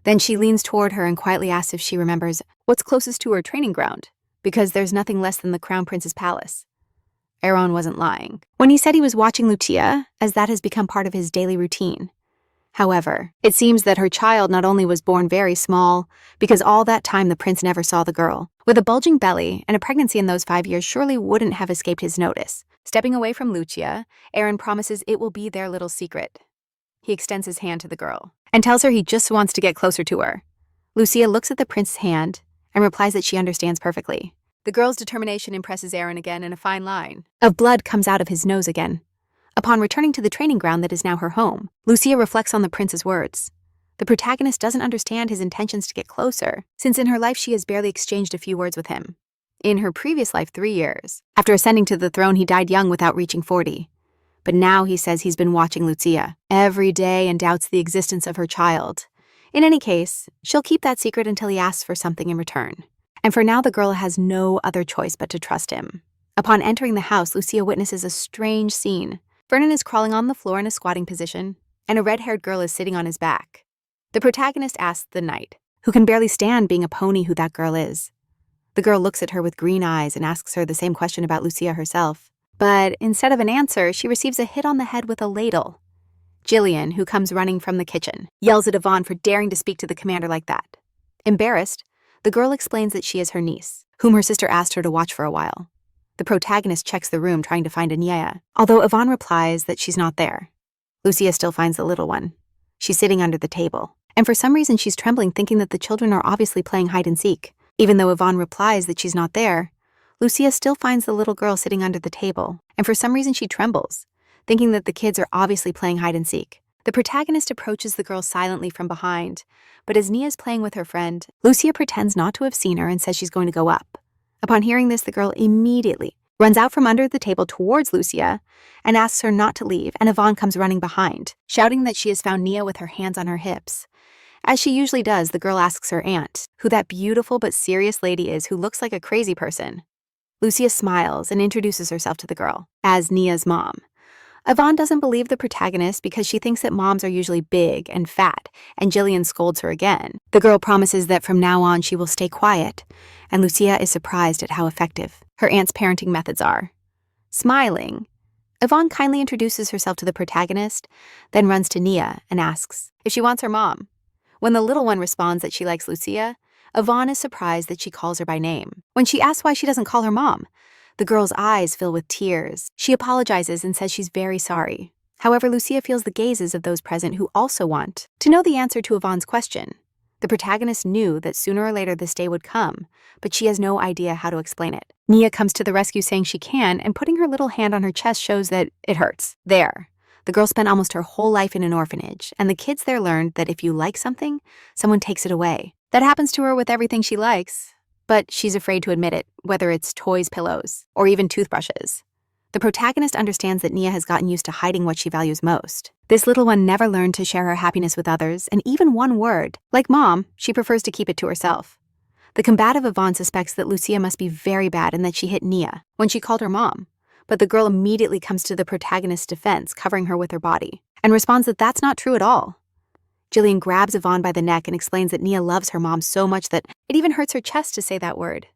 Then she leans toward her and quietly asks if she remembers what's closest to her training ground, because there's nothing less than the crown prince's palace. Aaron wasn't lying when he said he was watching Lucia, as that has become part of his daily routine. However, it seems that her child not only was born very small, because all that time the prince never saw the girl. With a bulging belly and a pregnancy in those 5 years surely wouldn't have escaped his notice. Stepping away from Lucia, Aaron promises it will be their little secret. He extends his hand to the girl and tells her he just wants to get closer to her. Lucia looks at the prince's hand and replies that she understands perfectly. The girl's determination impresses Aaron again, and a fine line of blood comes out of his nose again. Upon returning to the training ground that is now her home, Lucia reflects on the prince's words. The protagonist doesn't understand his intentions to get closer, since in her life she has barely exchanged a few words with him. In her previous life, 3 years. After ascending to the throne, he died young without reaching 40. But now he says he's been watching Lucia every day and doubts the existence of her child. In any case, she'll keep that secret until he asks for something in return. And for now, the girl has no other choice but to trust him. Upon entering the house, Lucia witnesses a strange scene. Vernon is crawling on the floor in a squatting position, and a red-haired girl is sitting on his back. The protagonist asks the knight, who can barely stand being a pony, who that girl is. The girl looks at her with green eyes and asks her the same question about Lucia herself. But instead of an answer, she receives a hit on the head with a ladle. Jillian, who comes running from the kitchen, yells at Yvonne for daring to speak to the commander like that. Embarrassed, the girl explains that she is her niece, whom her sister asked her to watch for a while. The protagonist checks the room trying to find Anya, although Yvonne replies that she's not there. Lucia still finds the little one. She's sitting under the table, and for some reason she's trembling, thinking that the children are obviously playing hide and seek. Even though Yvonne replies that she's not there, Lucia still finds the little girl sitting under the table, and for some reason she trembles, thinking that the kids are obviously playing hide and seek. The protagonist approaches the girl silently from behind, but as Nia's playing with her friend, Lucia pretends not to have seen her and says she's going to go up. Upon hearing this, the girl immediately runs out from under the table towards Lucia and asks her not to leave, and Yvonne comes running behind, shouting that she has found Nia with her hands on her hips. As she usually does, the girl asks her aunt who that beautiful but serious lady is who looks like a crazy person. Lucia smiles and introduces herself to the girl as Nia's mom. Yvonne doesn't believe the protagonist because she thinks that moms are usually big and fat, and Jillian scolds her again. The girl promises that from now on she will stay quiet, and Lucia is surprised at how effective her aunt's parenting methods are. Smiling, Yvonne kindly introduces herself to the protagonist, then runs to Nia and asks if she wants her mom. When the little one responds that she likes Lucia, Yvonne is surprised that she calls her by name. When she asks why she doesn't call her mom, the girl's eyes fill with tears. She apologizes and says she's very sorry. However, Lucia feels the gazes of those present who also want to know the answer to Yvonne's question. The protagonist knew that sooner or later this day would come, but she has no idea how to explain it. Nia comes to the rescue saying she can, and putting her little hand on her chest shows that it hurts. There. The girl spent almost her whole life in an orphanage, and the kids there learned that if you like something, someone takes it away. That happens to her with everything she likes, but she's afraid to admit it, whether it's toys, pillows, or even toothbrushes. The protagonist understands that Nia has gotten used to hiding what she values most. This little one never learned to share her happiness with others, and even one word, like mom, she prefers to keep it to herself. The combative Yvonne suspects that Lucia must be very bad and that she hit Nia when she called her mom, but the girl immediately comes to the protagonist's defense, covering her with her body, and responds that that's not true at all. Jillian grabs Yvonne by the neck and explains that Nia loves her mom so much that it even hurts her chest to say that word.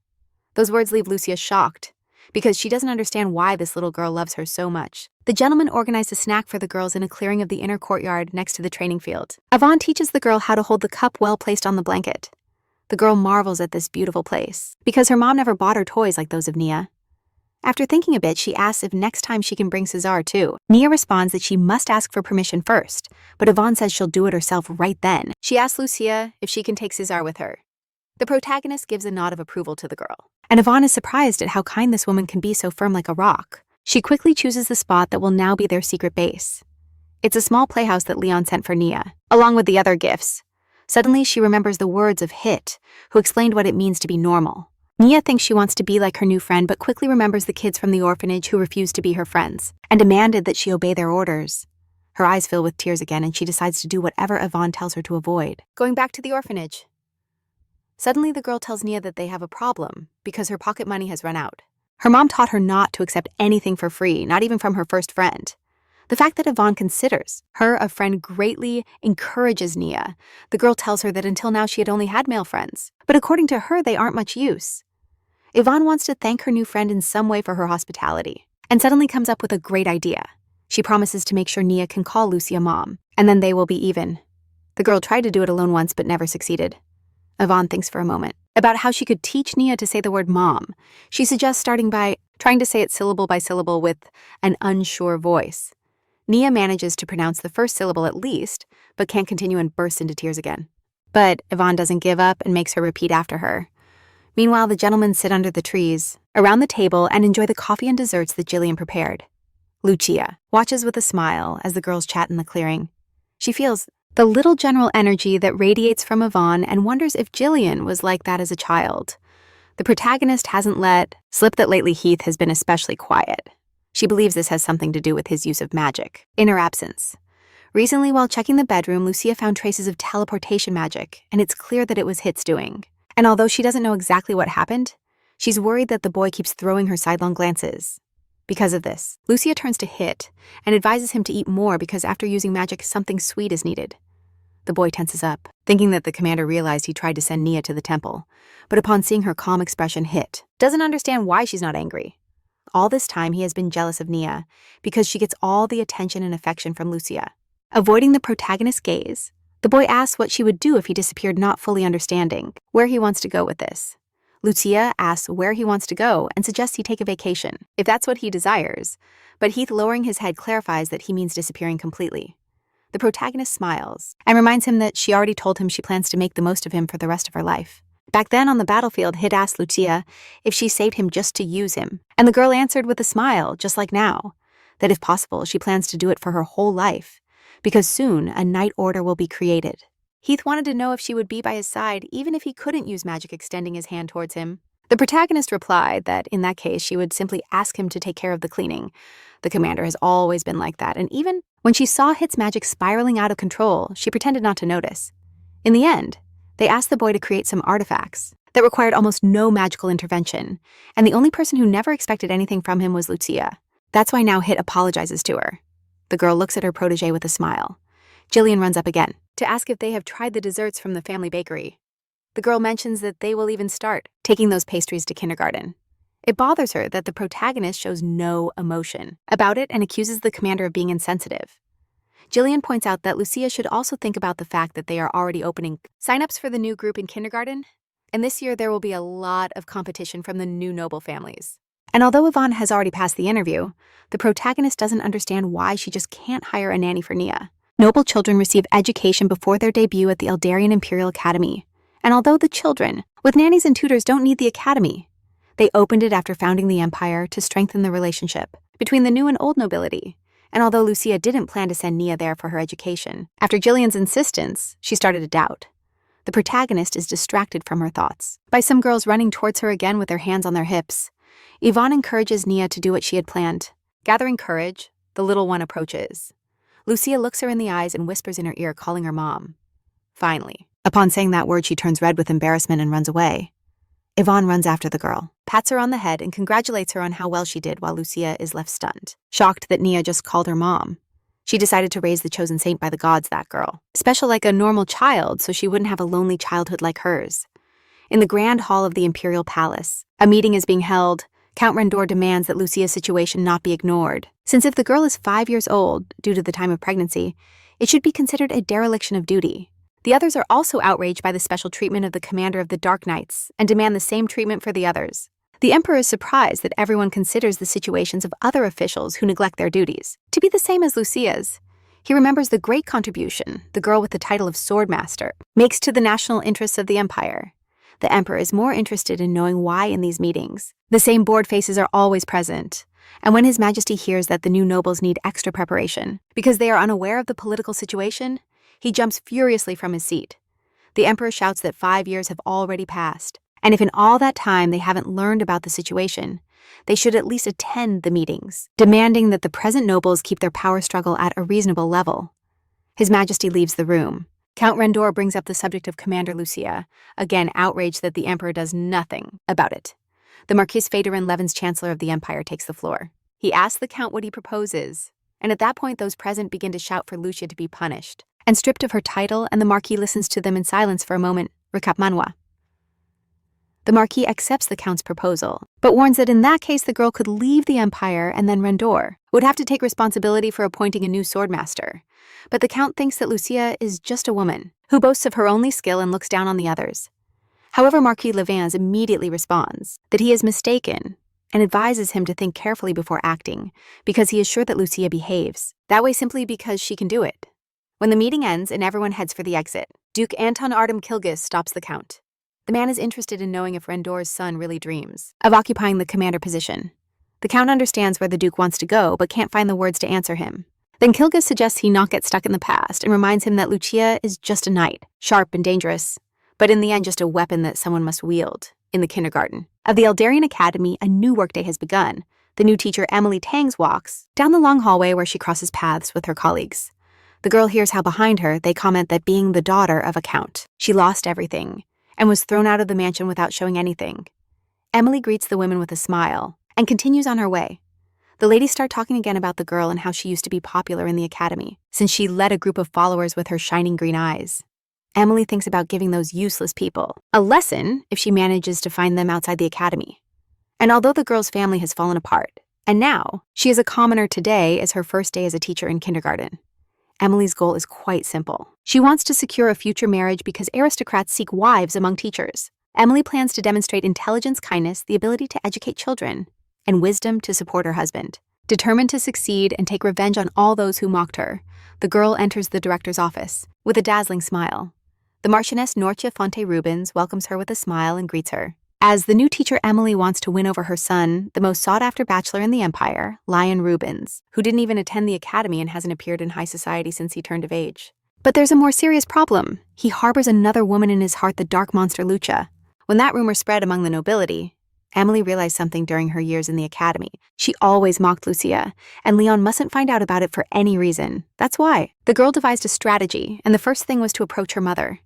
Those words leave Lucia shocked, because she doesn't understand why this little girl loves her so much. The gentleman organized a snack for the girls in a clearing of the inner courtyard next to the training field. Yvonne teaches the girl how to hold the cup well placed on the blanket. The girl marvels at this beautiful place, because her mom never bought her toys like those of Nia. After thinking a bit, she asks if next time she can bring Cesar too. Nia responds that she must ask for permission first, but Yvonne says she'll do it herself right then. She asks Lucia if she can take Cesar with her. The protagonist gives a nod of approval to the girl, and Yvonne is surprised at how kind this woman can be so firm like a rock. She quickly chooses the spot that will now be their secret base. It's a small playhouse that Leon sent for Nia, along with the other gifts. Suddenly, she remembers the words of Hit, who explained what it means to be normal. Nia thinks she wants to be like her new friend, but quickly remembers the kids from the orphanage who refused to be her friends and demanded that she obey their orders. Her eyes fill with tears again, and she decides to do whatever Yvonne tells her to avoid, going back to the orphanage. Suddenly, the girl tells Nia that they have a problem because her pocket money has run out. Her mom taught her not to accept anything for free, not even from her first friend. The fact that Yvonne considers her a friend greatly encourages Nia. The girl tells her that until now she had only had male friends, but according to her, they aren't much use. Yvonne wants to thank her new friend in some way for her hospitality, and suddenly comes up with a great idea. She promises to make sure Nia can call Lucia mom, and then they will be even. The girl tried to do it alone once, but never succeeded. Yvonne thinks for a moment about how she could teach Nia to say the word mom. She suggests starting by trying to say it syllable by syllable with an unsure voice. Nia manages to pronounce the first syllable at least, but can't continue and bursts into tears again. But Yvonne doesn't give up and makes her repeat after her. Meanwhile, the gentlemen sit under the trees, around the table, and enjoy the coffee and desserts that Jillian prepared. Lucia watches with a smile as the girls chat in the clearing. She feels the little general energy that radiates from Yvonne and wonders if Jillian was like that as a child. The protagonist hasn't let slip that lately Heath has been especially quiet. She believes this has something to do with his use of magic in her absence. Recently, while checking the bedroom, Lucia found traces of teleportation magic, and it's clear that it was Hit's doing. And although she doesn't know exactly what happened, she's worried that the boy keeps throwing her sidelong glances. Because of this, Lucia turns to Hit and advises him to eat more because after using magic, something sweet is needed. The boy tenses up, thinking that the commander realized he tried to send Nia to the temple, but upon seeing her calm expression, Hit doesn't understand why she's not angry. All this time, he has been jealous of Nia because she gets all the attention and affection from Lucia. Avoiding the protagonist's gaze, the boy asks what she would do if he disappeared, not fully understanding where he wants to go with this. Lucia asks where he wants to go and suggests he take a vacation, if that's what he desires, but Heath, lowering his head, clarifies that he means disappearing completely. The protagonist smiles and reminds him that she already told him she plans to make the most of him for the rest of her life. Back then on the battlefield, Hit asked Lucia if she saved him just to use him, and the girl answered with a smile, just like now, that if possible, she plans to do it for her whole life, because soon a night order will be created. Heath wanted to know if she would be by his side even if he couldn't use magic, extending his hand towards him. The protagonist replied that in that case she would simply ask him to take care of the cleaning. The commander has always been like that, and even when she saw Hit's magic spiraling out of control, she pretended not to notice. In the end, they asked the boy to create some artifacts that required almost no magical intervention, and the only person who never expected anything from him was Lucia. That's why now Hit apologizes to her. The girl looks at her protege with a smile. Jillian runs up again to ask if they have tried the desserts from the family bakery. The girl mentions that they will even start taking those pastries to kindergarten. It bothers her that the protagonist shows no emotion about it and accuses the commander of being insensitive. Jillian points out that Lucia should also think about the fact that they are already opening sign-ups for the new group in kindergarten, and this year there will be a lot of competition from the new noble families. And although Yvonne has already passed the interview, the protagonist doesn't understand why she just can't hire a nanny for Nia. Noble children receive education before their debut at the Eldarian Imperial Academy. And although the children, with nannies and tutors, don't need the academy, they opened it after founding the empire to strengthen the relationship between the new and old nobility. And although Lucia didn't plan to send Nia there for her education, after Jillian's insistence, she started to doubt. The protagonist is distracted from her thoughts by some girls running towards her again with their hands on their hips. Yvonne encourages Nia to do what she had planned. Gathering courage, the little one approaches. Lucia looks her in the eyes and whispers in her ear, calling her mom. Finally, upon saying that word, she turns red with embarrassment and runs away. Yvonne runs after the girl, pats her on the head, and congratulates her on how well she did while Lucia is left stunned, shocked that Nia just called her mom. She decided to raise the chosen saint by the gods, that girl. Special like a normal child, so she wouldn't have a lonely childhood like hers. In the grand hall of the Imperial Palace, a meeting is being held. Count Rendor demands that Lucia's situation not be ignored, since if the girl is 5 years old, due to the time of pregnancy, it should be considered a dereliction of duty. The others are also outraged by the special treatment of the commander of the Dark Knights and demand the same treatment for the others. The Emperor is surprised that everyone considers the situations of other officials who neglect their duties to be the same as Lucia's. He remembers the great contribution the girl with the title of Swordmaster makes to the national interests of the Empire. The Emperor is more interested in knowing why in these meetings. The same bored faces are always present, and when His Majesty hears that the new nobles need extra preparation because they are unaware of the political situation, he jumps furiously from his seat. The Emperor shouts that 5 years have already passed, and if in all that time they haven't learned about the situation, they should at least attend the meetings, demanding that the present nobles keep their power struggle at a reasonable level. His Majesty leaves the room. Count Rendor brings up the subject of Commander Lucia, again outraged that the Emperor does nothing about it. The Marquis Federin Levin's Chancellor of the Empire takes the floor. He asks the Count what he proposes, and at that point those present begin to shout for Lucia to be punished and stripped of her title, and the Marquis listens to them in silence for a moment. Recap Manhwa. The Marquis accepts the Count's proposal, but warns that in that case the girl could leave the Empire and then Rendor would have to take responsibility for appointing a new swordmaster. But the Count thinks that Lucia is just a woman who boasts of her only skill and looks down on the others. However, Marquis Levins immediately responds that he is mistaken and advises him to think carefully before acting because he is sure that Lucia behaves that way simply because she can do it. When the meeting ends and everyone heads for the exit, Duke Anton Artem Kilgis stops the Count. The man is interested in knowing if Rendor's son really dreams of occupying the commander position. The Count understands where the Duke wants to go, but can't find the words to answer him. Then Kilgis suggests he not get stuck in the past and reminds him that Lucia is just a knight, sharp and dangerous, but in the end just a weapon that someone must wield. In the kindergarten of the Eldarian Academy, a new workday has begun. The new teacher, Emily Tangs, walks down the long hallway where she crosses paths with her colleagues. The girl hears how behind her they comment that being the daughter of a count, she lost everything and was thrown out of the mansion without showing anything. Emily greets the women with a smile and continues on her way. The ladies start talking again about the girl and how she used to be popular in the academy, since she led a group of followers with her shining green eyes. Emily thinks about giving those useless people a lesson if she manages to find them outside the academy. And although the girl's family has fallen apart, and now she is a commoner today as her first day as a teacher in kindergarten, Emily's goal is quite simple. She wants to secure a future marriage because aristocrats seek wives among teachers. Emily plans to demonstrate intelligence, kindness, the ability to educate children, and wisdom to support her husband. Determined to succeed and take revenge on all those who mocked her, the girl enters the director's office with a dazzling smile. The Marchioness Norcia Fonte Rubens welcomes her with a smile and greets her. As the new teacher, Emily wants to win over her son, the most sought-after bachelor in the Empire, Lion Rubens, who didn't even attend the academy and hasn't appeared in high society since he turned of age. But there's a more serious problem. He harbors another woman in his heart, the dark monster Lucia. When that rumor spread among the nobility, Emily realized something during her years in the academy. She always mocked Lucia, and Leon mustn't find out about it for any reason. That's why. The girl devised a strategy, and the first thing was to approach her mother.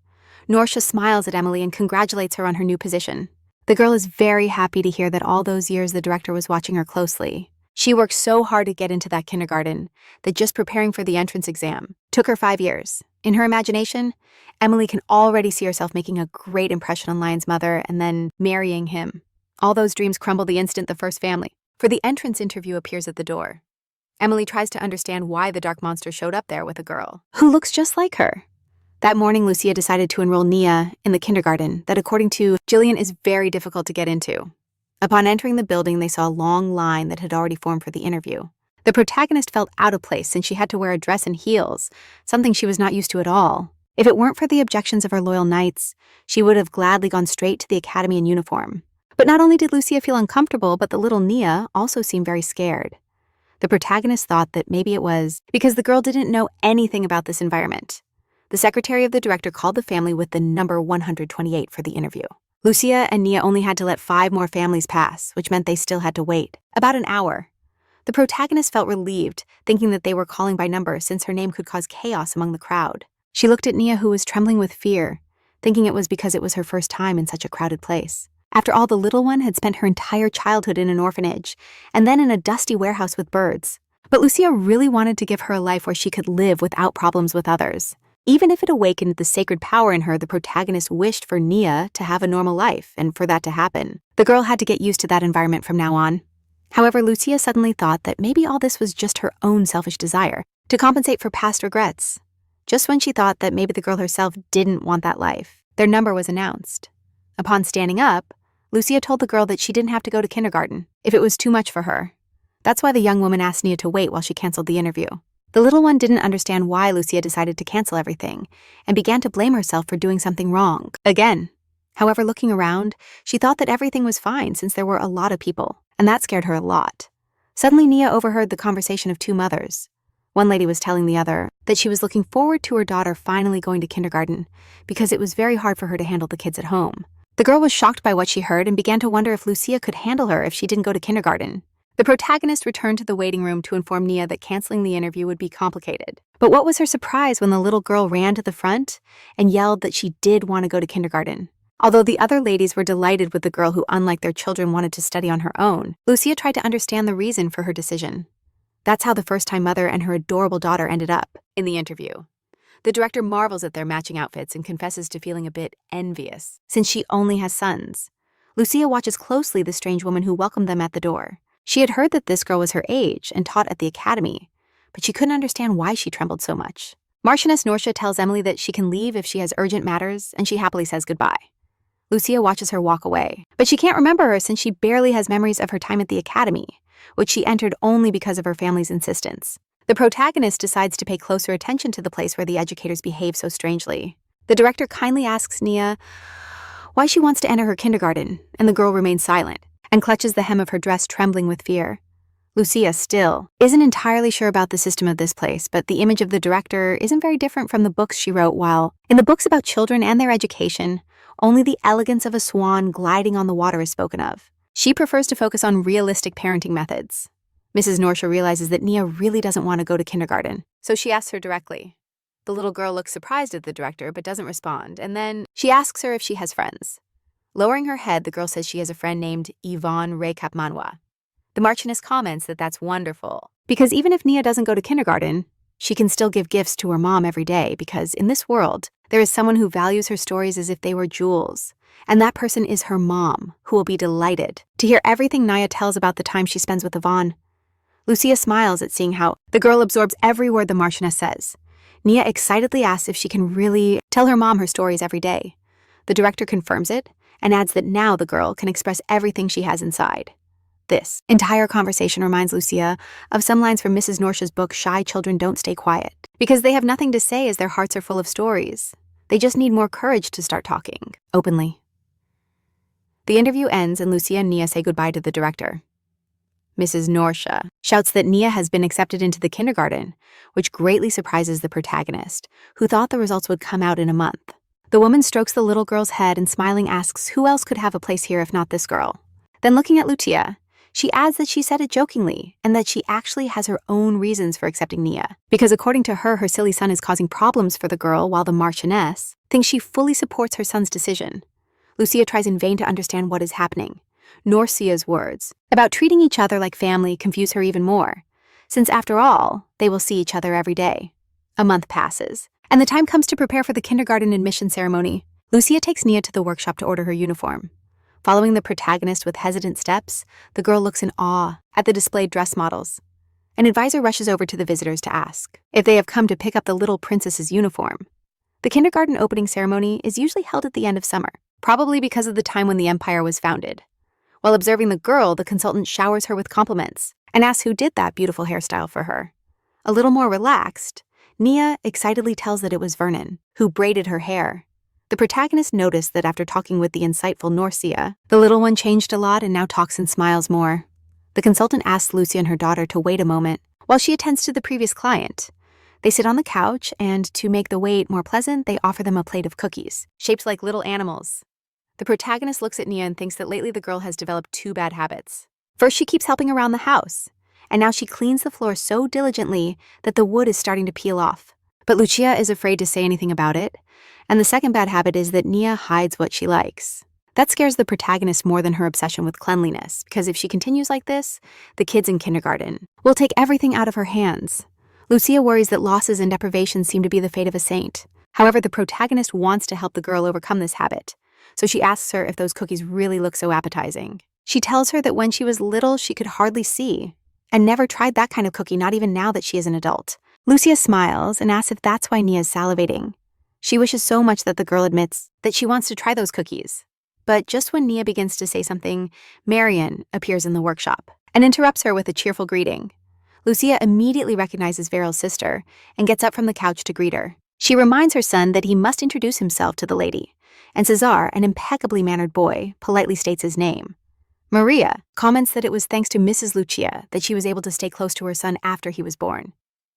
Norcia smiles at Emily and congratulates her on her new position. The girl is very happy to hear that all those years the director was watching her closely. She worked so hard to get into that kindergarten that just preparing for the entrance exam took her 5 years. In her imagination, Emily can already see herself making a great impression on Lion's mother and then marrying him. All those dreams crumble the instant the first family, for the entrance interview appears at the door. Emily tries to understand why the dark monster showed up there with a girl who looks just like her. That morning, Lucia decided to enroll Nia in the kindergarten that, according to Jillian, is very difficult to get into. Upon entering the building, they saw a long line that had already formed for the interview. The protagonist felt out of place since she had to wear a dress and heels, something she was not used to at all. If it weren't for the objections of her loyal knights, she would have gladly gone straight to the academy in uniform. But not only did Lucia feel uncomfortable, but the little Nia also seemed very scared. The protagonist thought that maybe it was because the girl didn't know anything about this environment. The secretary of the director called the family with the number 128 for the interview. Lucia and Nia only had to let 5 more families pass, which meant they still had to wait about an hour. The protagonist felt relieved, thinking that they were calling by number since her name could cause chaos among the crowd. She looked at Nia, who was trembling with fear, thinking it was because it was her first time in such a crowded place. After all, the little one had spent her entire childhood in an orphanage, and then in a dusty warehouse with birds. But Lucia really wanted to give her a life where she could live without problems with others. Even if it awakened the sacred power in her, the protagonist wished for Nia to have a normal life, and for that to happen. The girl had to get used to that environment from now on. However, Lucia suddenly thought that maybe all this was just her own selfish desire to compensate for past regrets. Just when she thought that maybe the girl herself didn't want that life, their number was announced. Upon standing up, Lucia told the girl that she didn't have to go to kindergarten if it was too much for her. That's why the young woman asked Nia to wait while she canceled the interview. The little one didn't understand why Lucia decided to cancel everything and began to blame herself for doing something wrong again. However, looking around, she thought that everything was fine since there were a lot of people, and that scared her a lot. Suddenly, Nia overheard the conversation of 2 mothers. One lady was telling the other that she was looking forward to her daughter finally going to kindergarten because it was very hard for her to handle the kids at home. The girl was shocked by what she heard and began to wonder if Lucia could handle her if she didn't go to kindergarten. The protagonist returned to the waiting room to inform Nia that canceling the interview would be complicated. But what was her surprise when the little girl ran to the front and yelled that she did want to go to kindergarten. Although the other ladies were delighted with the girl who, unlike their children, wanted to study on her own, Lucia tried to understand the reason for her decision. That's how the first-time mother and her adorable daughter ended up in the interview. The director marvels at their matching outfits and confesses to feeling a bit envious, since she only has sons. Lucia watches closely the strange woman who welcomed them at the door. She had heard that this girl was her age and taught at the academy, but she couldn't understand why she trembled so much. Marchioness Norsha tells Emily that she can leave if she has urgent matters, and she happily says goodbye. Lucia watches her walk away, but she can't remember her since she barely has memories of her time at the academy, which she entered only because of her family's insistence. The protagonist decides to pay closer attention to the place where the educators behave so strangely. The director kindly asks Nia why she wants to enter her kindergarten, and the girl remains silent and clutches the hem of her dress, trembling with fear. Lucia still isn't entirely sure about the system of this place, but the image of the director isn't very different from the books she wrote. While in the books about children and their education, only the elegance of a swan gliding on the water is spoken of. She prefers to focus on realistic parenting methods. Mrs. Norsha realizes that Nia really doesn't want to go to kindergarten, so she asks her directly. The little girl looks surprised at the director but doesn't respond, and then she asks her if she has friends. Lowering her head, the girl says she has a friend named manhwarecap Manhwa. The Marchioness comments that that's wonderful, because even if Nia doesn't go to kindergarten, she can still give gifts to her mom every day because in this world, there is someone who values her stories as if they were jewels, and that person is her mom, who will be delighted to hear everything Nia tells about the time she spends with Yvonne. Lucia smiles at seeing how the girl absorbs every word the Marchioness says. Nia excitedly asks if she can really tell her mom her stories every day. The director confirms it and adds that now the girl can express everything she has inside. This entire conversation reminds Lucia of some lines from Mrs. Norsha's book, Shy Children Don't Stay Quiet, because they have nothing to say as their hearts are full of stories. They just need more courage to start talking openly. The interview ends and Lucia and Nia say goodbye to the director. Mrs. Norsha shouts that Nia has been accepted into the kindergarten, which greatly surprises the protagonist, who thought the results would come out in a month. The woman strokes the little girl's head and smiling asks who else could have a place here if not this girl. Then looking at Lucia, she adds that she said it jokingly and that she actually has her own reasons for accepting Nia, because according to her, her silly son is causing problems for the girl while the Marchioness thinks she fully supports her son's decision. Lucia tries in vain to understand what is happening. Norcia's words about treating each other like family confuse her even more, since after all, they will see each other every day. A month passes, and the time comes to prepare for the kindergarten admission ceremony. Lucia takes Nia to the workshop to order her uniform. Following the protagonist with hesitant steps, the girl looks in awe at the displayed dress models. An advisor rushes over to the visitors to ask if they have come to pick up the little princess's uniform. The kindergarten opening ceremony is usually held at the end of summer, probably because of the time when the empire was founded. While observing the girl, the consultant showers her with compliments and asks who did that beautiful hairstyle for her. A little more relaxed, Nia excitedly tells that it was Vernon, who braided her hair. The protagonist noticed that after talking with the insightful Norcia, the little one changed a lot and now talks and smiles more. The consultant asks Lucia and her daughter to wait a moment while she attends to the previous client. They sit on the couch, and to make the wait more pleasant, they offer them a plate of cookies, shaped like little animals. The protagonist looks at Nia and thinks that lately the girl has developed two bad habits. First, she keeps helping around the house, and now she cleans the floor so diligently that the wood is starting to peel off. But Lucia is afraid to say anything about it, and the second bad habit is that Nia hides what she likes. That scares the protagonist more than her obsession with cleanliness, because if she continues like this, the kids in kindergarten will take everything out of her hands. Lucia worries that losses and deprivations seem to be the fate of a saint. However, the protagonist wants to help the girl overcome this habit, so she asks her if those cookies really look so appetizing. She tells her that when she was little, she could hardly see, and never tried that kind of cookie, not even now that she is an adult. Lucia smiles and asks if that's why Nia's salivating. She wishes so much that the girl admits that she wants to try those cookies. But just when Nia begins to say something, Marion appears in the workshop and interrupts her with a cheerful greeting. Lucia immediately recognizes Veryl's sister and gets up from the couch to greet her. She reminds her son that he must introduce himself to the lady, and Cesar, an impeccably mannered boy, politely states his name. Maria comments that it was thanks to Mrs. Lucia that she was able to stay close to her son after he was born.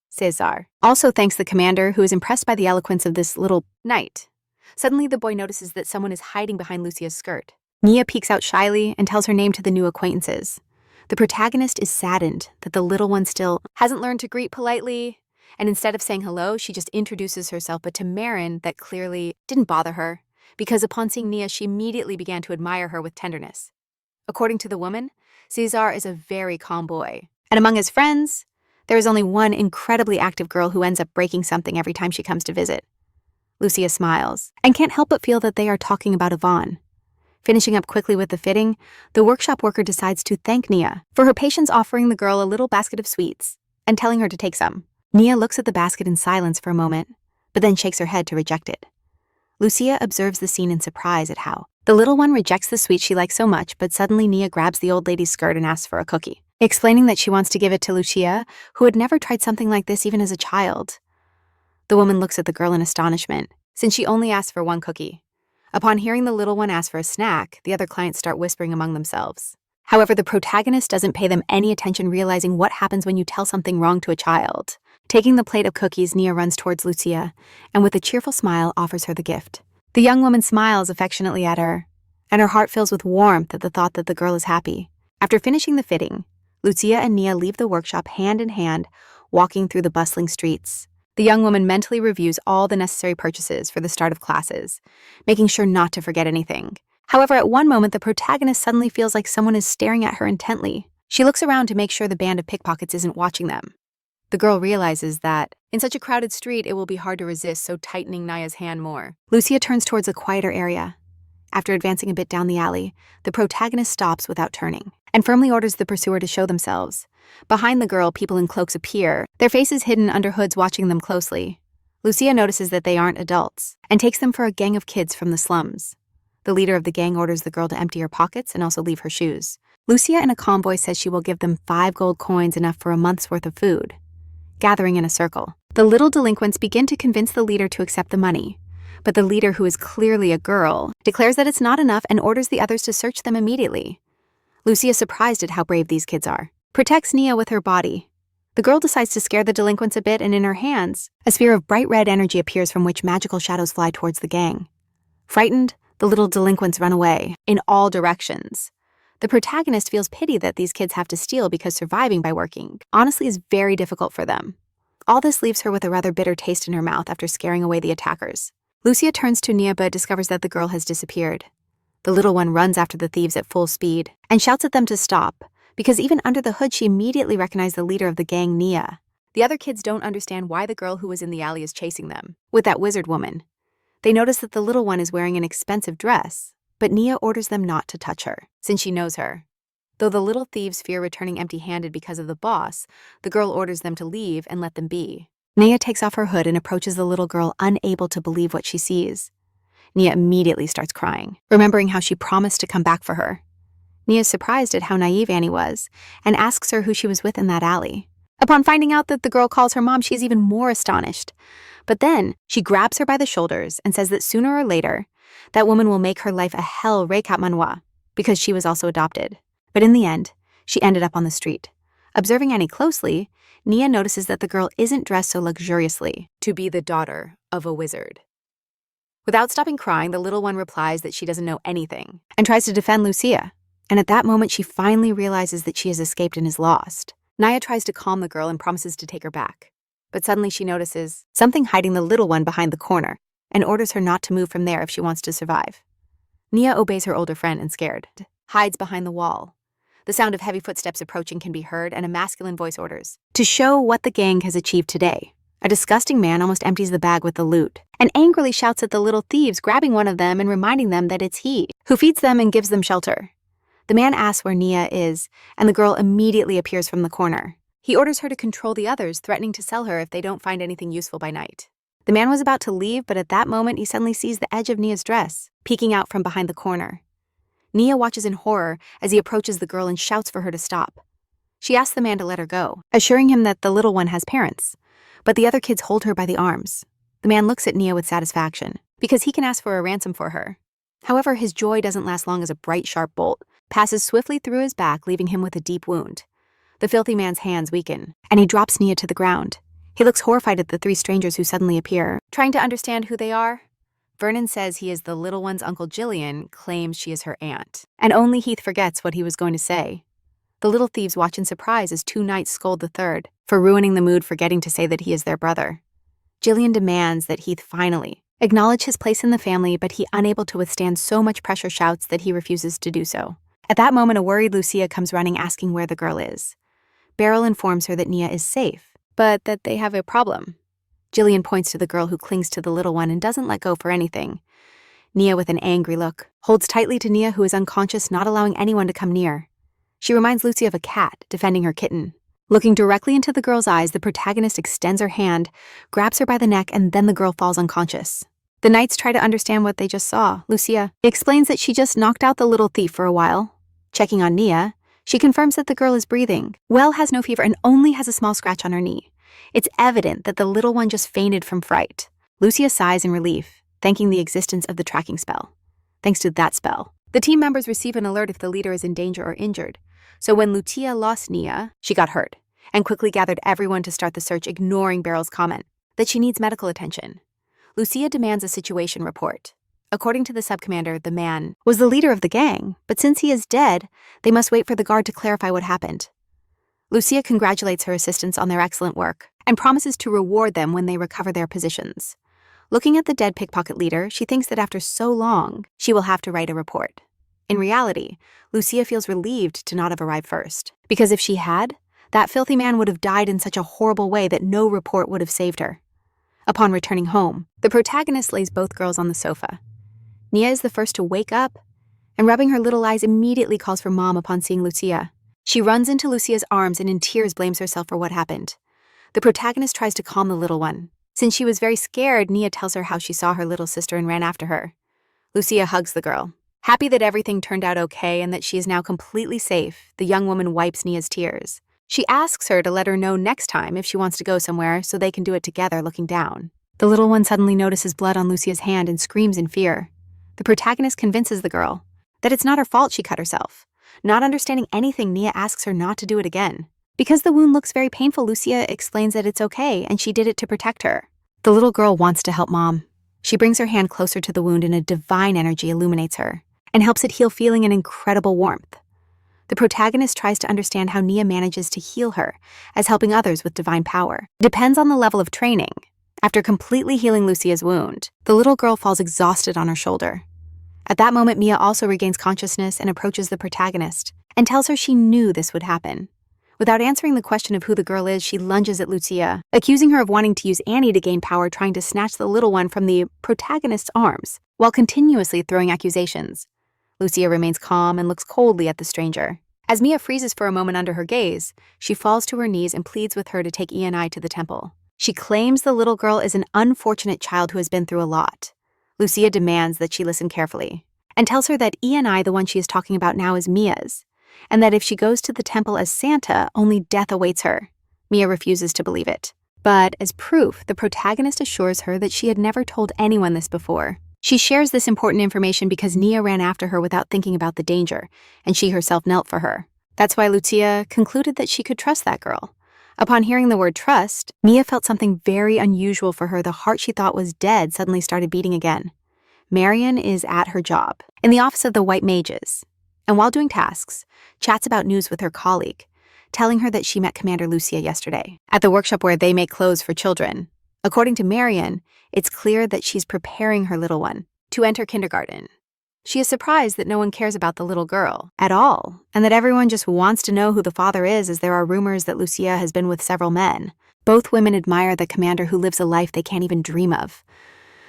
Cesar also thanks the commander, who is impressed by the eloquence of this little knight. Suddenly, the boy notices that someone is hiding behind Lucia's skirt. Nia peeks out shyly and tells her name to the new acquaintances. The protagonist is saddened that the little one still hasn't learned to greet politely, and instead of saying hello, she just introduces herself, but to Marin, that clearly didn't bother her, because upon seeing Nia, she immediately began to admire her with tenderness. According to the woman, Cesar is a very calm boy, and among his friends, there is only one incredibly active girl who ends up breaking something every time she comes to visit. Lucia smiles and can't help but feel that they are talking about Yvonne. Finishing up quickly with the fitting, the workshop worker decides to thank Nia for her patience, offering the girl a little basket of sweets and telling her to take some. Nia looks at the basket in silence for a moment, but then shakes her head to reject it. Lucia observes the scene in surprise at how the little one rejects the sweet she likes so much, but suddenly Nia grabs the old lady's skirt and asks for a cookie, explaining that she wants to give it to Lucia, who had never tried something like this even as a child. The woman looks at the girl in astonishment, since she only asked for one cookie. Upon hearing the little one ask for a snack, the other clients start whispering among themselves. However, the protagonist doesn't pay them any attention, realizing what happens when you tell something wrong to a child. Taking the plate of cookies, Nia runs towards Lucia, and with a cheerful smile offers her the gift. The young woman smiles affectionately at her, and her heart fills with warmth at the thought that the girl is happy. After finishing the fitting, Lucia and Nia leave the workshop hand in hand, walking through the bustling streets. The young woman mentally reviews all the necessary purchases for the start of classes, making sure not to forget anything. However, at one moment, the protagonist suddenly feels like someone is staring at her intently. She looks around to make sure the band of pickpockets isn't watching them. The girl realizes that in such a crowded street, it will be hard to resist, so tightening Nia's hand more. Lucia turns towards a quieter area. After advancing a bit down the alley, the protagonist stops without turning and firmly orders the pursuer to show themselves. Behind the girl, people in cloaks appear, their faces hidden under hoods watching them closely. Lucia notices that they aren't adults and takes them for a gang of kids from the slums. The leader of the gang orders the girl to empty her pockets and also leave her shoes. Lucia, in a calm voice, says she will give them 5 gold coins, enough for a month's worth of food. Gathering in a circle, the little delinquents begin to convince the leader to accept the money. But the leader, who is clearly a girl, declares that it's not enough and orders the others to search them immediately. Lucia, surprised at how brave these kids are, protects Nia with her body. The girl decides to scare the delinquents a bit, and in her hands, a sphere of bright red energy appears from which magical shadows fly towards the gang. Frightened, the little delinquents run away, in all directions. The protagonist feels pity that these kids have to steal because surviving by working, honestly, is very difficult for them. All this leaves her with a rather bitter taste in her mouth after scaring away the attackers. Lucia turns to Nia but discovers that the girl has disappeared. The little one runs after the thieves at full speed and shouts at them to stop, because even under the hood she immediately recognized the leader of the gang, Nia. The other kids don't understand why the girl who was in the alley is chasing them with that wizard woman. They notice that the little one is wearing an expensive dress, but Nia orders them not to touch her, since she knows her. Though the little thieves fear returning empty-handed because of the boss, the girl orders them to leave and let them be. Nia takes off her hood and approaches the little girl, unable to believe what she sees. Nia immediately starts crying, remembering how she promised to come back for her. Nia's surprised at how naive Annie was and asks her who she was with in that alley. Upon finding out that the girl calls her mom, she's even more astonished. But then she grabs her by the shoulders and says that sooner or later, that woman will make her life a hell recap manhwa, because she was also adopted. But in the end, she ended up on the street. Observing Annie closely, Nia notices that the girl isn't dressed so luxuriously to be the daughter of a wizard. Without stopping crying, the little one replies that she doesn't know anything and tries to defend Lucia. And at that moment, she finally realizes that she has escaped and is lost. Nia tries to calm the girl and promises to take her back. But suddenly she notices something hiding the little one behind the corner and orders her not to move from there if she wants to survive. Nia obeys her older friend and, scared, hides behind the wall. The sound of heavy footsteps approaching can be heard, and a masculine voice orders, "To show what the gang has achieved today." A disgusting man almost empties the bag with the loot and angrily shouts at the little thieves, grabbing one of them and reminding them that it's he who feeds them and gives them shelter. The man asks where Nia is, and the girl immediately appears from the corner. He orders her to control the others, threatening to sell her if they don't find anything useful by night. The man was about to leave, but at that moment he suddenly sees the edge of Nia's dress, peeking out from behind the corner. Nia watches in horror as he approaches the girl and shouts for her to stop. She asks the man to let her go, assuring him that the little one has parents, but the other kids hold her by the arms. The man looks at Nia with satisfaction, because he can ask for a ransom for her. However, his joy doesn't last long as a bright, sharp bolt passes swiftly through his back, leaving him with a deep wound. The filthy man's hands weaken, and he drops Nia to the ground. He looks horrified at the three strangers who suddenly appear, trying to understand who they are. Vernon says he is the little one's uncle. Jillian claims she is her aunt, and only Heath forgets what he was going to say. The little thieves watch in surprise as two knights scold the third for ruining the mood, forgetting to say that he is their brother. Jillian demands that Heath finally acknowledge his place in the family, but he, unable to withstand so much pressure, shouts that he refuses to do so. At that moment, a worried Lucia comes running, asking where the girl is. Beryl informs her that Nia is safe, but that they have a problem. Jillian points to the girl, who clings to the little one and doesn't let go for anything. Nia, with an angry look, holds tightly to Nia, who is unconscious, not allowing anyone to come near. She reminds Lucy of a cat defending her kitten. Looking directly into the girl's eyes, the protagonist extends her hand, grabs her by the neck, and then the girl falls unconscious. The knights try to understand what they just saw. Lucia explains that she just knocked out the little thief for a while. Checking on Nia, she confirms that the girl is breathing well, has no fever, and only has a small scratch on her knee. It's evident that the little one just fainted from fright. Lucia sighs in relief, thanking the existence of the tracking spell. Thanks to that spell, the team members receive an alert if the leader is in danger or injured. So when Lucia lost Nia, she got hurt and quickly gathered everyone to start the search, ignoring Beryl's comment that she needs medical attention. Lucia demands a situation report. According to the subcommander, the man was the leader of the gang, but since he is dead, they must wait for the guard to clarify what happened. Lucia congratulates her assistants on their excellent work and promises to reward them when they recover their positions. Looking at the dead pickpocket leader, she thinks that after so long, she will have to write a report. In reality, Lucia feels relieved to not have arrived first, because if she had, that filthy man would have died in such a horrible way that no report would have saved her. Upon returning home, the protagonist lays both girls on the sofa. Nia is the first to wake up, and rubbing her little eyes, immediately calls for Mom upon seeing Lucia. She runs into Lucia's arms and in tears blames herself for what happened. The protagonist tries to calm the little one. Since she was very scared, Nia tells her how she saw her little sister and ran after her. Lucia hugs the girl. Happy that everything turned out okay and that she is now completely safe, the young woman wipes Nia's tears. She asks her to let her know next time if she wants to go somewhere so they can do it together, looking down. The little one suddenly notices blood on Lucia's hand and screams in fear. The protagonist convinces the girl that it's not her fault she cut herself. Not understanding anything, Nia asks her not to do it again. Because the wound looks very painful, Lucia explains that it's okay and she did it to protect her. The little girl wants to help Mom. She brings her hand closer to the wound and a divine energy illuminates her and helps it heal, feeling an incredible warmth. The protagonist tries to understand how Nia manages to heal her, as helping others with divine power depends on the level of training. After completely healing Lucia's wound, the little girl falls exhausted on her shoulder. At that moment, Mia also regains consciousness and approaches the protagonist and tells her she knew this would happen. Without answering the question of who the girl is, she lunges at Lucia, accusing her of wanting to use Annie to gain power, trying to snatch the little one from the protagonist's arms, while continuously throwing accusations. Lucia remains calm and looks coldly at the stranger. As Mia freezes for a moment under her gaze, she falls to her knees and pleads with her to take E&I to the temple. She claims the little girl is an unfortunate child who has been through a lot. Lucia demands that she listen carefully. and tells her that Ei, the one she is talking about now, is Mia's, and that if she goes to the temple as Santa, only death awaits her. Mia refuses to believe it. But as proof, the protagonist assures her that she had never told anyone this before. She shares this important information because Nia ran after her without thinking about the danger, and she herself knelt for her. That's why Lucia concluded that she could trust that girl. Upon hearing the word trust, Mia felt something very unusual for her. The heart she thought was dead suddenly started beating again. Marion is at her job, in the office of the White Mages, and while doing tasks, chats about news with her colleague, telling her that she met Commander Lucia yesterday at the workshop where they make clothes for children. According to Marion, it's clear that she's preparing her little one to enter kindergarten. She is surprised that no one cares about the little girl at all, and that everyone just wants to know who the father is, as there are rumors that Lucia has been with several men. Both women admire the commander, who lives a life they can't even dream of.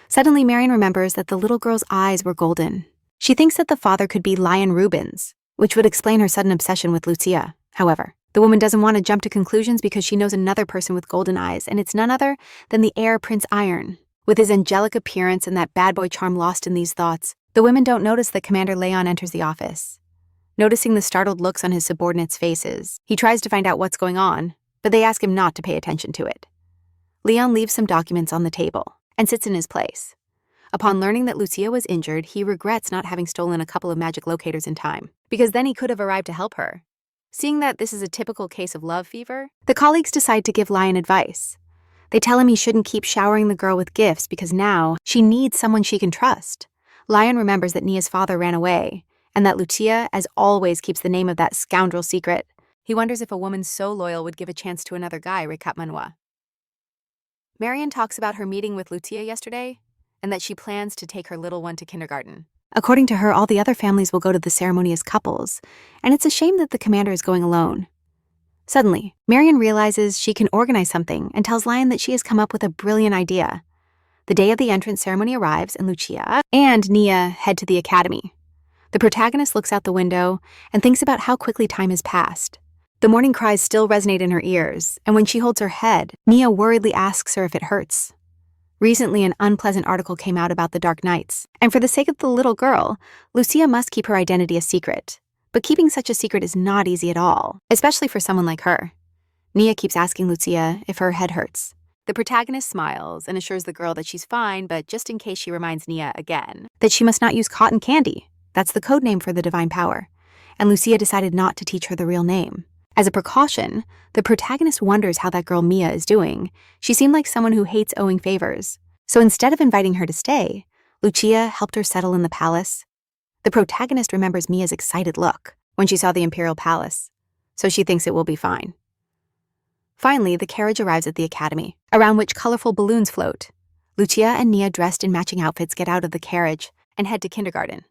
Suddenly, Marion remembers that the little girl's eyes were golden. She thinks that the father could be Lion Rubens, which would explain her sudden obsession with Lucia. However, the woman doesn't want to jump to conclusions because she knows another person with golden eyes, and it's none other than the heir Prince Iron. With his angelic appearance and that bad boy charm lost in these thoughts, the women don't notice that Commander Leon enters the office. Noticing the startled looks on his subordinates' faces, he tries to find out what's going on, but they ask him not to pay attention to it. Leon leaves some documents on the table and sits in his place. Upon learning that Lucia was injured, he regrets not having stolen a couple of magic locators in time, because then he could have arrived to help her. Seeing that this is a typical case of love fever, the colleagues decide to give Lion advice. They tell him he shouldn't keep showering the girl with gifts because now she needs someone she can trust. Lion remembers that Nia's father ran away, and that Lucia, as always, keeps the name of that scoundrel secret. He wonders if a woman so loyal would give a chance to another guy, recap Manhwa. Marion talks about her meeting with Lucia yesterday, and that she plans to take her little one to kindergarten. According to her, all the other families will go to the ceremony as couples, and it's a shame that the commander is going alone. Suddenly, Marion realizes she can organize something and tells Lion that she has come up with a brilliant idea. The day of the entrance ceremony arrives, and Lucia and Nia head to the academy. The protagonist looks out the window and thinks about how quickly time has passed. The morning cries still resonate in her ears, and when she holds her head, Nia worriedly asks her if it hurts. Recently, an unpleasant article came out about the Dark Knights, and for the sake of the little girl, Lucia must keep her identity a secret. But keeping such a secret is not easy at all, especially for someone like her. Nia keeps asking Lucia if her head hurts. The protagonist smiles and assures the girl that she's fine, but just in case, she reminds Nia again that she must not use cotton candy. That's the code name for the divine power, and Lucia decided not to teach her the real name. As a precaution, the protagonist wonders how that girl Mia is doing. She seemed like someone who hates owing favors. So instead of inviting her to stay, Lucia helped her settle in the palace. The protagonist remembers Mia's excited look when she saw the imperial palace, so she thinks it will be fine. Finally, the carriage arrives at the academy, around which colorful balloons float. Lucia and Nia, dressed in matching outfits, get out of the carriage and head to kindergarten.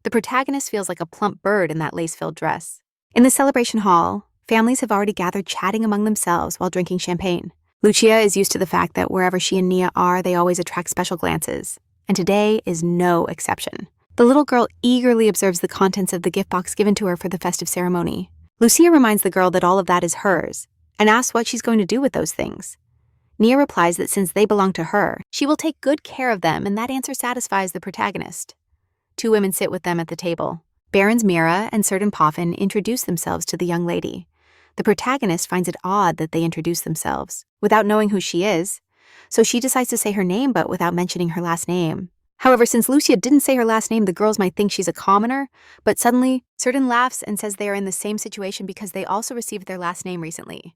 The protagonist feels like a plump bird in that lace-filled dress. In the celebration hall, families have already gathered, chatting among themselves while drinking champagne. Lucia is used to the fact that wherever she and Nia are, they always attract special glances, and today is no exception. The little girl eagerly observes the contents of the gift box given to her for the festive ceremony. Lucia reminds the girl that all of that is hers, and asks what she's going to do with those things. Nia replies that since they belong to her, she will take good care of them, and that answer satisfies the protagonist. Two women sit with them at the table. Barons Mira and Certain Poffin introduce themselves to the young lady. The protagonist finds it odd that they introduce themselves without knowing who she is, so she decides to say her name but without mentioning her last name. However, since Lucia didn't say her last name, the girls might think she's a commoner, but suddenly, Certain laughs and says they are in the same situation because they also received their last name recently.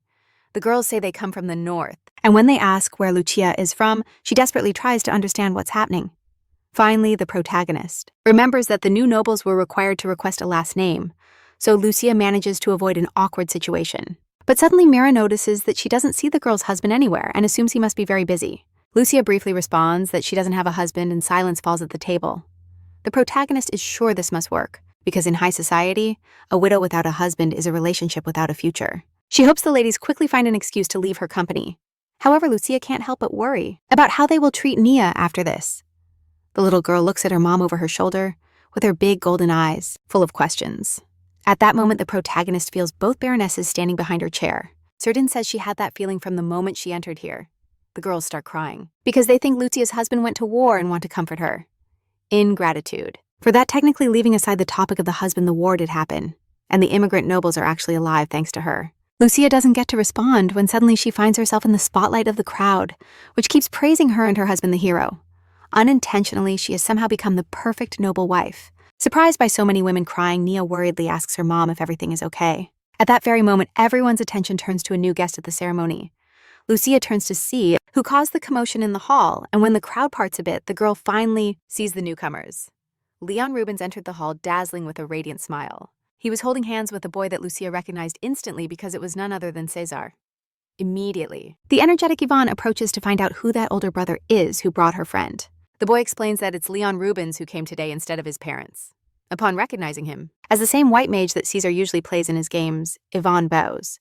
The girls say they come from the north, and when they ask where Lucia is from, she desperately tries to understand what's happening. Finally, the protagonist remembers that the new nobles were required to request a last name, so Lucia manages to avoid an awkward situation. But suddenly Mira notices that she doesn't see the girl's husband anywhere and assumes he must be very busy. Lucia briefly responds that she doesn't have a husband, and silence falls at the table. The protagonist is sure this must work, because in high society, a widow without a husband is a relationship without a future. She hopes the ladies quickly find an excuse to leave her company. However, Lucia can't help but worry about how they will treat Nia after this. The little girl looks at her mom over her shoulder with her big golden eyes, full of questions. At that moment, the protagonist feels both baronesses standing behind her chair. Certain says she had that feeling from the moment she entered here. The girls start crying because they think Lucia's husband went to war and want to comfort her. Ingratitude. For that, technically leaving aside the topic of the husband, the war did happen, and the immigrant nobles are actually alive thanks to her. Lucia doesn't get to respond when suddenly she finds herself in the spotlight of the crowd, which keeps praising her and her husband, the hero. Unintentionally, she has somehow become the perfect noble wife. Surprised by so many women crying, Nia worriedly asks her mom if everything is okay. At that very moment, everyone's attention turns to a new guest at the ceremony. Lucia turns to see who caused the commotion in the hall, and when the crowd parts a bit, the girl finally sees the newcomers. Leon Rubens entered the hall dazzling with a radiant smile. He was holding hands with a boy that Lucia recognized instantly because it was none other than Cesar. Immediately, the energetic Yvonne approaches to find out who that older brother is who brought her friend. The boy explains that it's Leon Rubens who came today instead of his parents. Upon recognizing him, as the same white mage that Caesar usually plays in his games, Yvonne bows.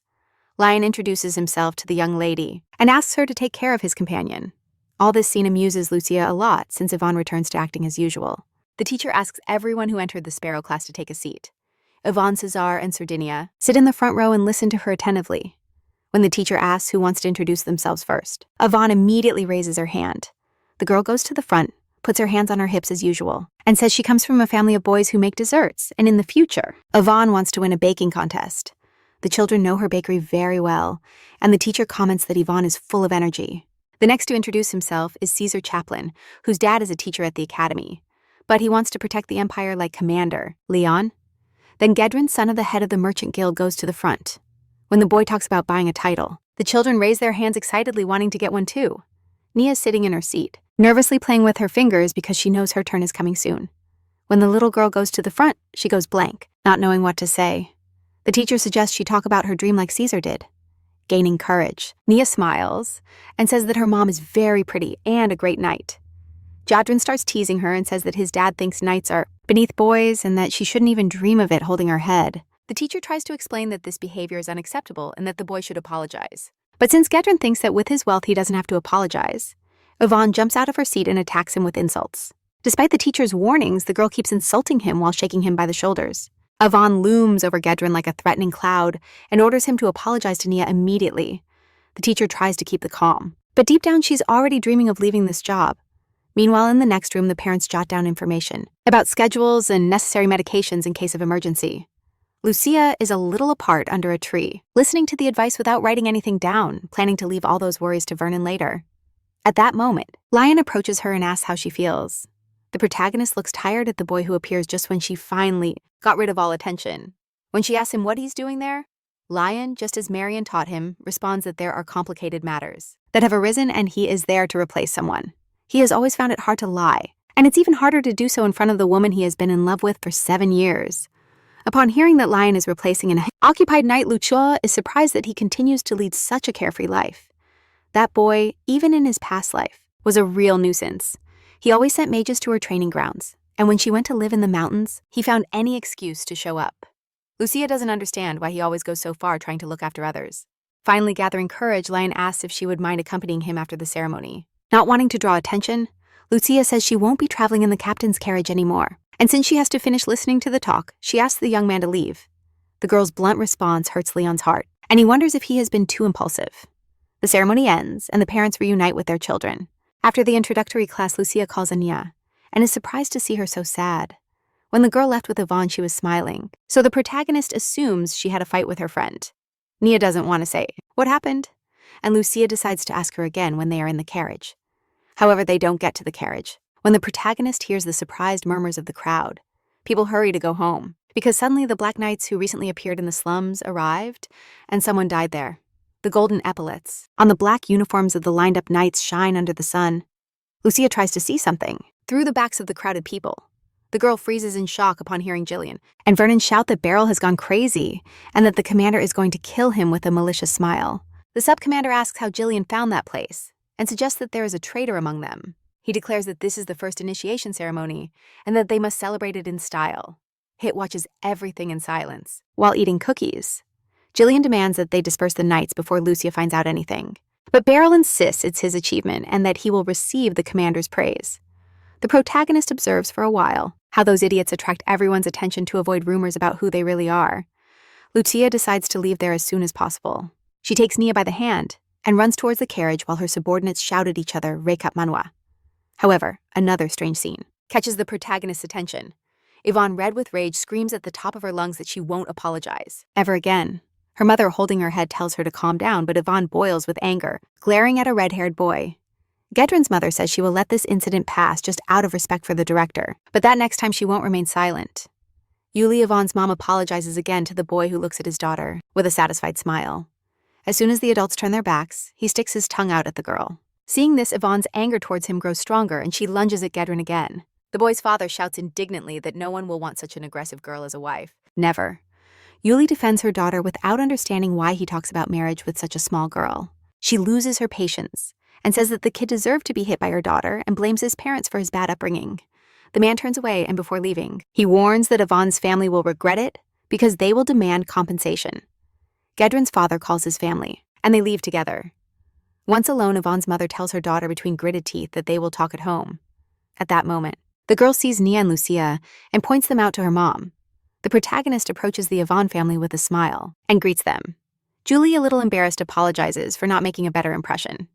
Lion introduces himself to the young lady and asks her to take care of his companion. All this scene amuses Lucia a lot since Yvonne returns to acting as usual. The teacher asks everyone who entered the Sparrow class to take a seat. Yvonne, Cesar, and Sardinia sit in the front row and listen to her attentively. When the teacher asks who wants to introduce themselves first, Yvonne immediately raises her hand. The girl goes to the front, puts her hands on her hips as usual, and says she comes from a family of boys who make desserts, and in the future, Yvonne wants to win a baking contest. The children know her bakery very well, and the teacher comments that Yvonne is full of energy. The next to introduce himself is Caesar Chaplin, whose dad is a teacher at the academy. But he wants to protect the empire like Commander, Leon. Then Gedrin, son of the head of the Merchant Guild, goes to the front. When the boy talks about buying a title, the children raise their hands excitedly wanting to get one too. Nia's sitting in her seat, nervously playing with her fingers because she knows her turn is coming soon. When the little girl goes to the front, she goes blank, not knowing what to say. The teacher suggests she talk about her dream like Caesar did. Gaining courage, Nia smiles and says that her mom is very pretty and a great knight. Jadrin starts teasing her and says that his dad thinks knights are beneath boys and that she shouldn't even dream of it holding her head. The teacher tries to explain that this behavior is unacceptable and that the boy should apologize. But since Gedrin thinks that with his wealth he doesn't have to apologize, Yvonne jumps out of her seat and attacks him with insults. Despite the teacher's warnings, the girl keeps insulting him while shaking him by the shoulders. Yvonne looms over Gedrin like a threatening cloud and orders him to apologize to Nia immediately. The teacher tries to keep the calm, but deep down she's already dreaming of leaving this job. Meanwhile, in the next room, the parents jot down information about schedules and necessary medications in case of emergency. Lucia is a little apart under a tree, listening to the advice without writing anything down, planning to leave all those worries to Vernon later. At that moment, Lion approaches her and asks how she feels. The protagonist looks tired at the boy who appears just when she finally got rid of all attention. When she asks him what he's doing there, Lion, just as Marion taught him, responds that there are complicated matters that have arisen and he is there to replace someone. He has always found it hard to lie, and it's even harder to do so in front of the woman he has been in love with for 7 years. Upon hearing that Lion is replacing an occupied knight, Lucia is surprised that he continues to lead such a carefree life. That boy, even in his past life, was a real nuisance. He always sent mages to her training grounds, and when she went to live in the mountains, he found any excuse to show up. Lucia doesn't understand why he always goes so far trying to look after others. Finally gathering courage, Lion asks if she would mind accompanying him after the ceremony. Not wanting to draw attention, Lucia says she won't be traveling in the captain's carriage anymore, and since she has to finish listening to the talk, she asks the young man to leave. The girl's blunt response hurts Leon's heart, and he wonders if he has been too impulsive. The ceremony ends, and the parents reunite with their children. After the introductory class, Lucia calls Ania, and is surprised to see her so sad. When the girl left with Yvonne, she was smiling, so the protagonist assumes she had a fight with her friend. Nia doesn't want to say, "What happened?" and Lucia decides to ask her again when they are in the carriage. However, they don't get to the carriage. When the protagonist hears the surprised murmurs of the crowd, people hurry to go home, because suddenly the Black Knights who recently appeared in the slums arrived, and someone died there. The golden epaulets on the black uniforms of the lined-up knights shine under the sun. Lucia tries to see something through the backs of the crowded people. The girl freezes in shock upon hearing Jillian, and Vernon shout that Beryl has gone crazy, and that the commander is going to kill him with a malicious smile. The sub-commander asks how Jillian found that place, and suggests that there is a traitor among them. He declares that this is the first initiation ceremony, and that they must celebrate it in style. Hit watches everything in silence, while eating cookies. Jillian demands that they disperse the knights before Lucia finds out anything. But Beryl insists it's his achievement, and that he will receive the commander's praise. The protagonist observes for a while how those idiots attract everyone's attention to avoid rumors about who they really are. Lucia decides to leave there as soon as possible. She takes Nia by the hand and runs towards the carriage while her subordinates shout at each other, "Recap Manhwa." However, another strange scene catches the protagonist's attention. Yvonne, red with rage, screams at the top of her lungs that she won't apologize ever again. Her mother, holding her head, tells her to calm down, but Yvonne boils with anger, glaring at a red-haired boy. Gedren's mother says she will let this incident pass just out of respect for the director, but that next time she won't remain silent. Yuli, Yvonne's mom, apologizes again to the boy, who looks at his daughter with a satisfied smile. As soon as the adults turn their backs, he sticks his tongue out at the girl. Seeing this, Yvonne's anger towards him grows stronger, and she lunges at Gedren again. The boy's father shouts indignantly that no one will want such an aggressive girl as a wife. Never. Yuli defends her daughter without understanding why he talks about marriage with such a small girl. She loses her patience and says that the kid deserved to be hit by her daughter and blames his parents for his bad upbringing. The man turns away, and before leaving, he warns that Yvonne's family will regret it because they will demand compensation. Gedren's father calls his family, and they leave together. Once alone, Yvonne's mother tells her daughter between gritted teeth that they will talk at home. At that moment, the girl sees Nia and Lucia and points them out to her mom. The protagonist approaches the Yvonne family with a smile and greets them. Julie, a little embarrassed, apologizes for not making a better impression.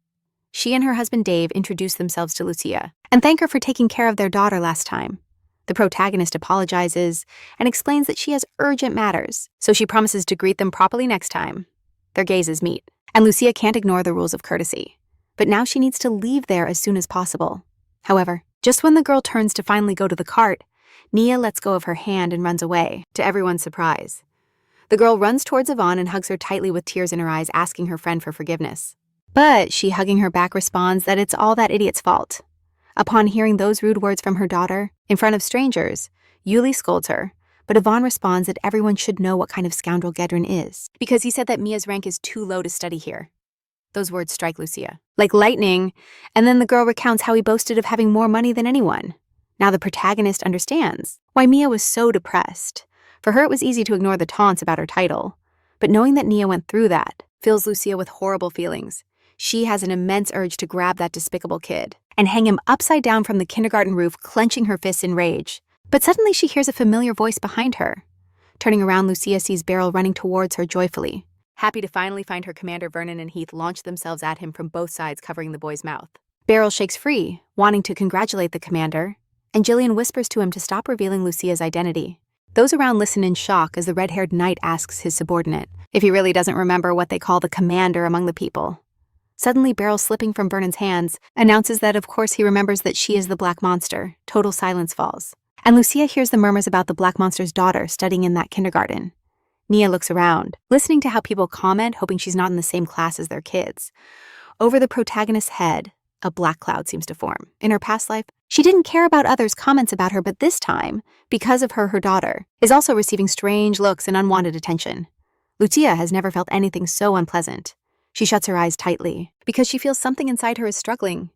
She and her husband Dave introduce themselves to Lucia and thank her for taking care of their daughter last time. The protagonist apologizes and explains that she has urgent matters, so she promises to greet them properly next time. Their gazes meet, and Lucia can't ignore the rules of courtesy. But now she needs to leave there as soon as possible. However, just when the girl turns to finally go to the cart, Nia lets go of her hand and runs away, to everyone's surprise. The girl runs towards Yvonne and hugs her tightly with tears in her eyes, asking her friend for forgiveness. But she, hugging her back, responds that it's all that idiot's fault. Upon hearing those rude words from her daughter, in front of strangers, Yuli scolds her, but Yvonne responds that everyone should know what kind of scoundrel Gedren is, because he said that Mia's rank is too low to study here. Those words strike Lucia like lightning, and then the girl recounts how he boasted of having more money than anyone. Now the protagonist understands why Mia was so depressed. For her, it was easy to ignore the taunts about her title, but knowing that Nia went through that fills Lucia with horrible feelings. She has an immense urge to grab that despicable kid and hang him upside down from the kindergarten roof, clenching her fists in rage. But suddenly she hears a familiar voice behind her. Turning around, Lucia sees Beryl running towards her joyfully. Happy to finally find her commander, Vernon and Heath launch themselves at him from both sides, covering the boy's mouth. Beryl shakes free, wanting to congratulate the commander, and Jillian whispers to him to stop revealing Lucia's identity. Those around listen in shock as the red-haired knight asks his subordinate if he really doesn't remember what they call the commander among the people. Suddenly, Beryl, slipping from Vernon's hands, announces that of course he remembers that she is the Black Monster. Total silence falls, and Lucia hears the murmurs about the Black Monster's daughter studying in that kindergarten. Nia looks around, listening to how people comment, hoping she's not in the same class as their kids. Over the protagonist's head, a black cloud seems to form. In her past life, she didn't care about others' comments about her, but this time, because of her daughter is also receiving strange looks and unwanted attention. Lucia has never felt anything so unpleasant. She shuts her eyes tightly because she feels something inside her is struggling.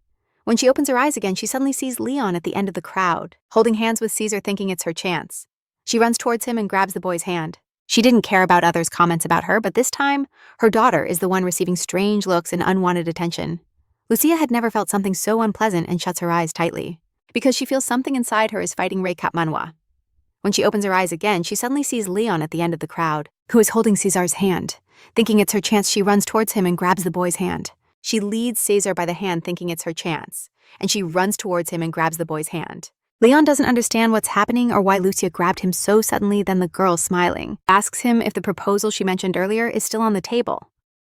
When she opens her eyes again, she suddenly sees Leon at the end of the crowd, holding hands with Caesar, thinking it's her chance. She runs towards him and grabs the boy's hand. She didn't care about others' comments about her, but this time, her daughter is the one receiving strange looks and unwanted attention. Lucia had never felt something so unpleasant and shuts her eyes tightly because she feels something inside her is fighting Recap Manhwa. When she opens her eyes again, she suddenly sees Leon at the end of the crowd, who is holding Caesar's hand. Thinking it's her chance, she runs towards him and grabs the boy's hand. She leads Caesar by the hand, thinking it's her chance, and she runs towards him and grabs the boy's hand. Leon doesn't understand what's happening or why Lucia grabbed him so suddenly. Then the girl, smiling, asks him if the proposal she mentioned earlier is still on the table.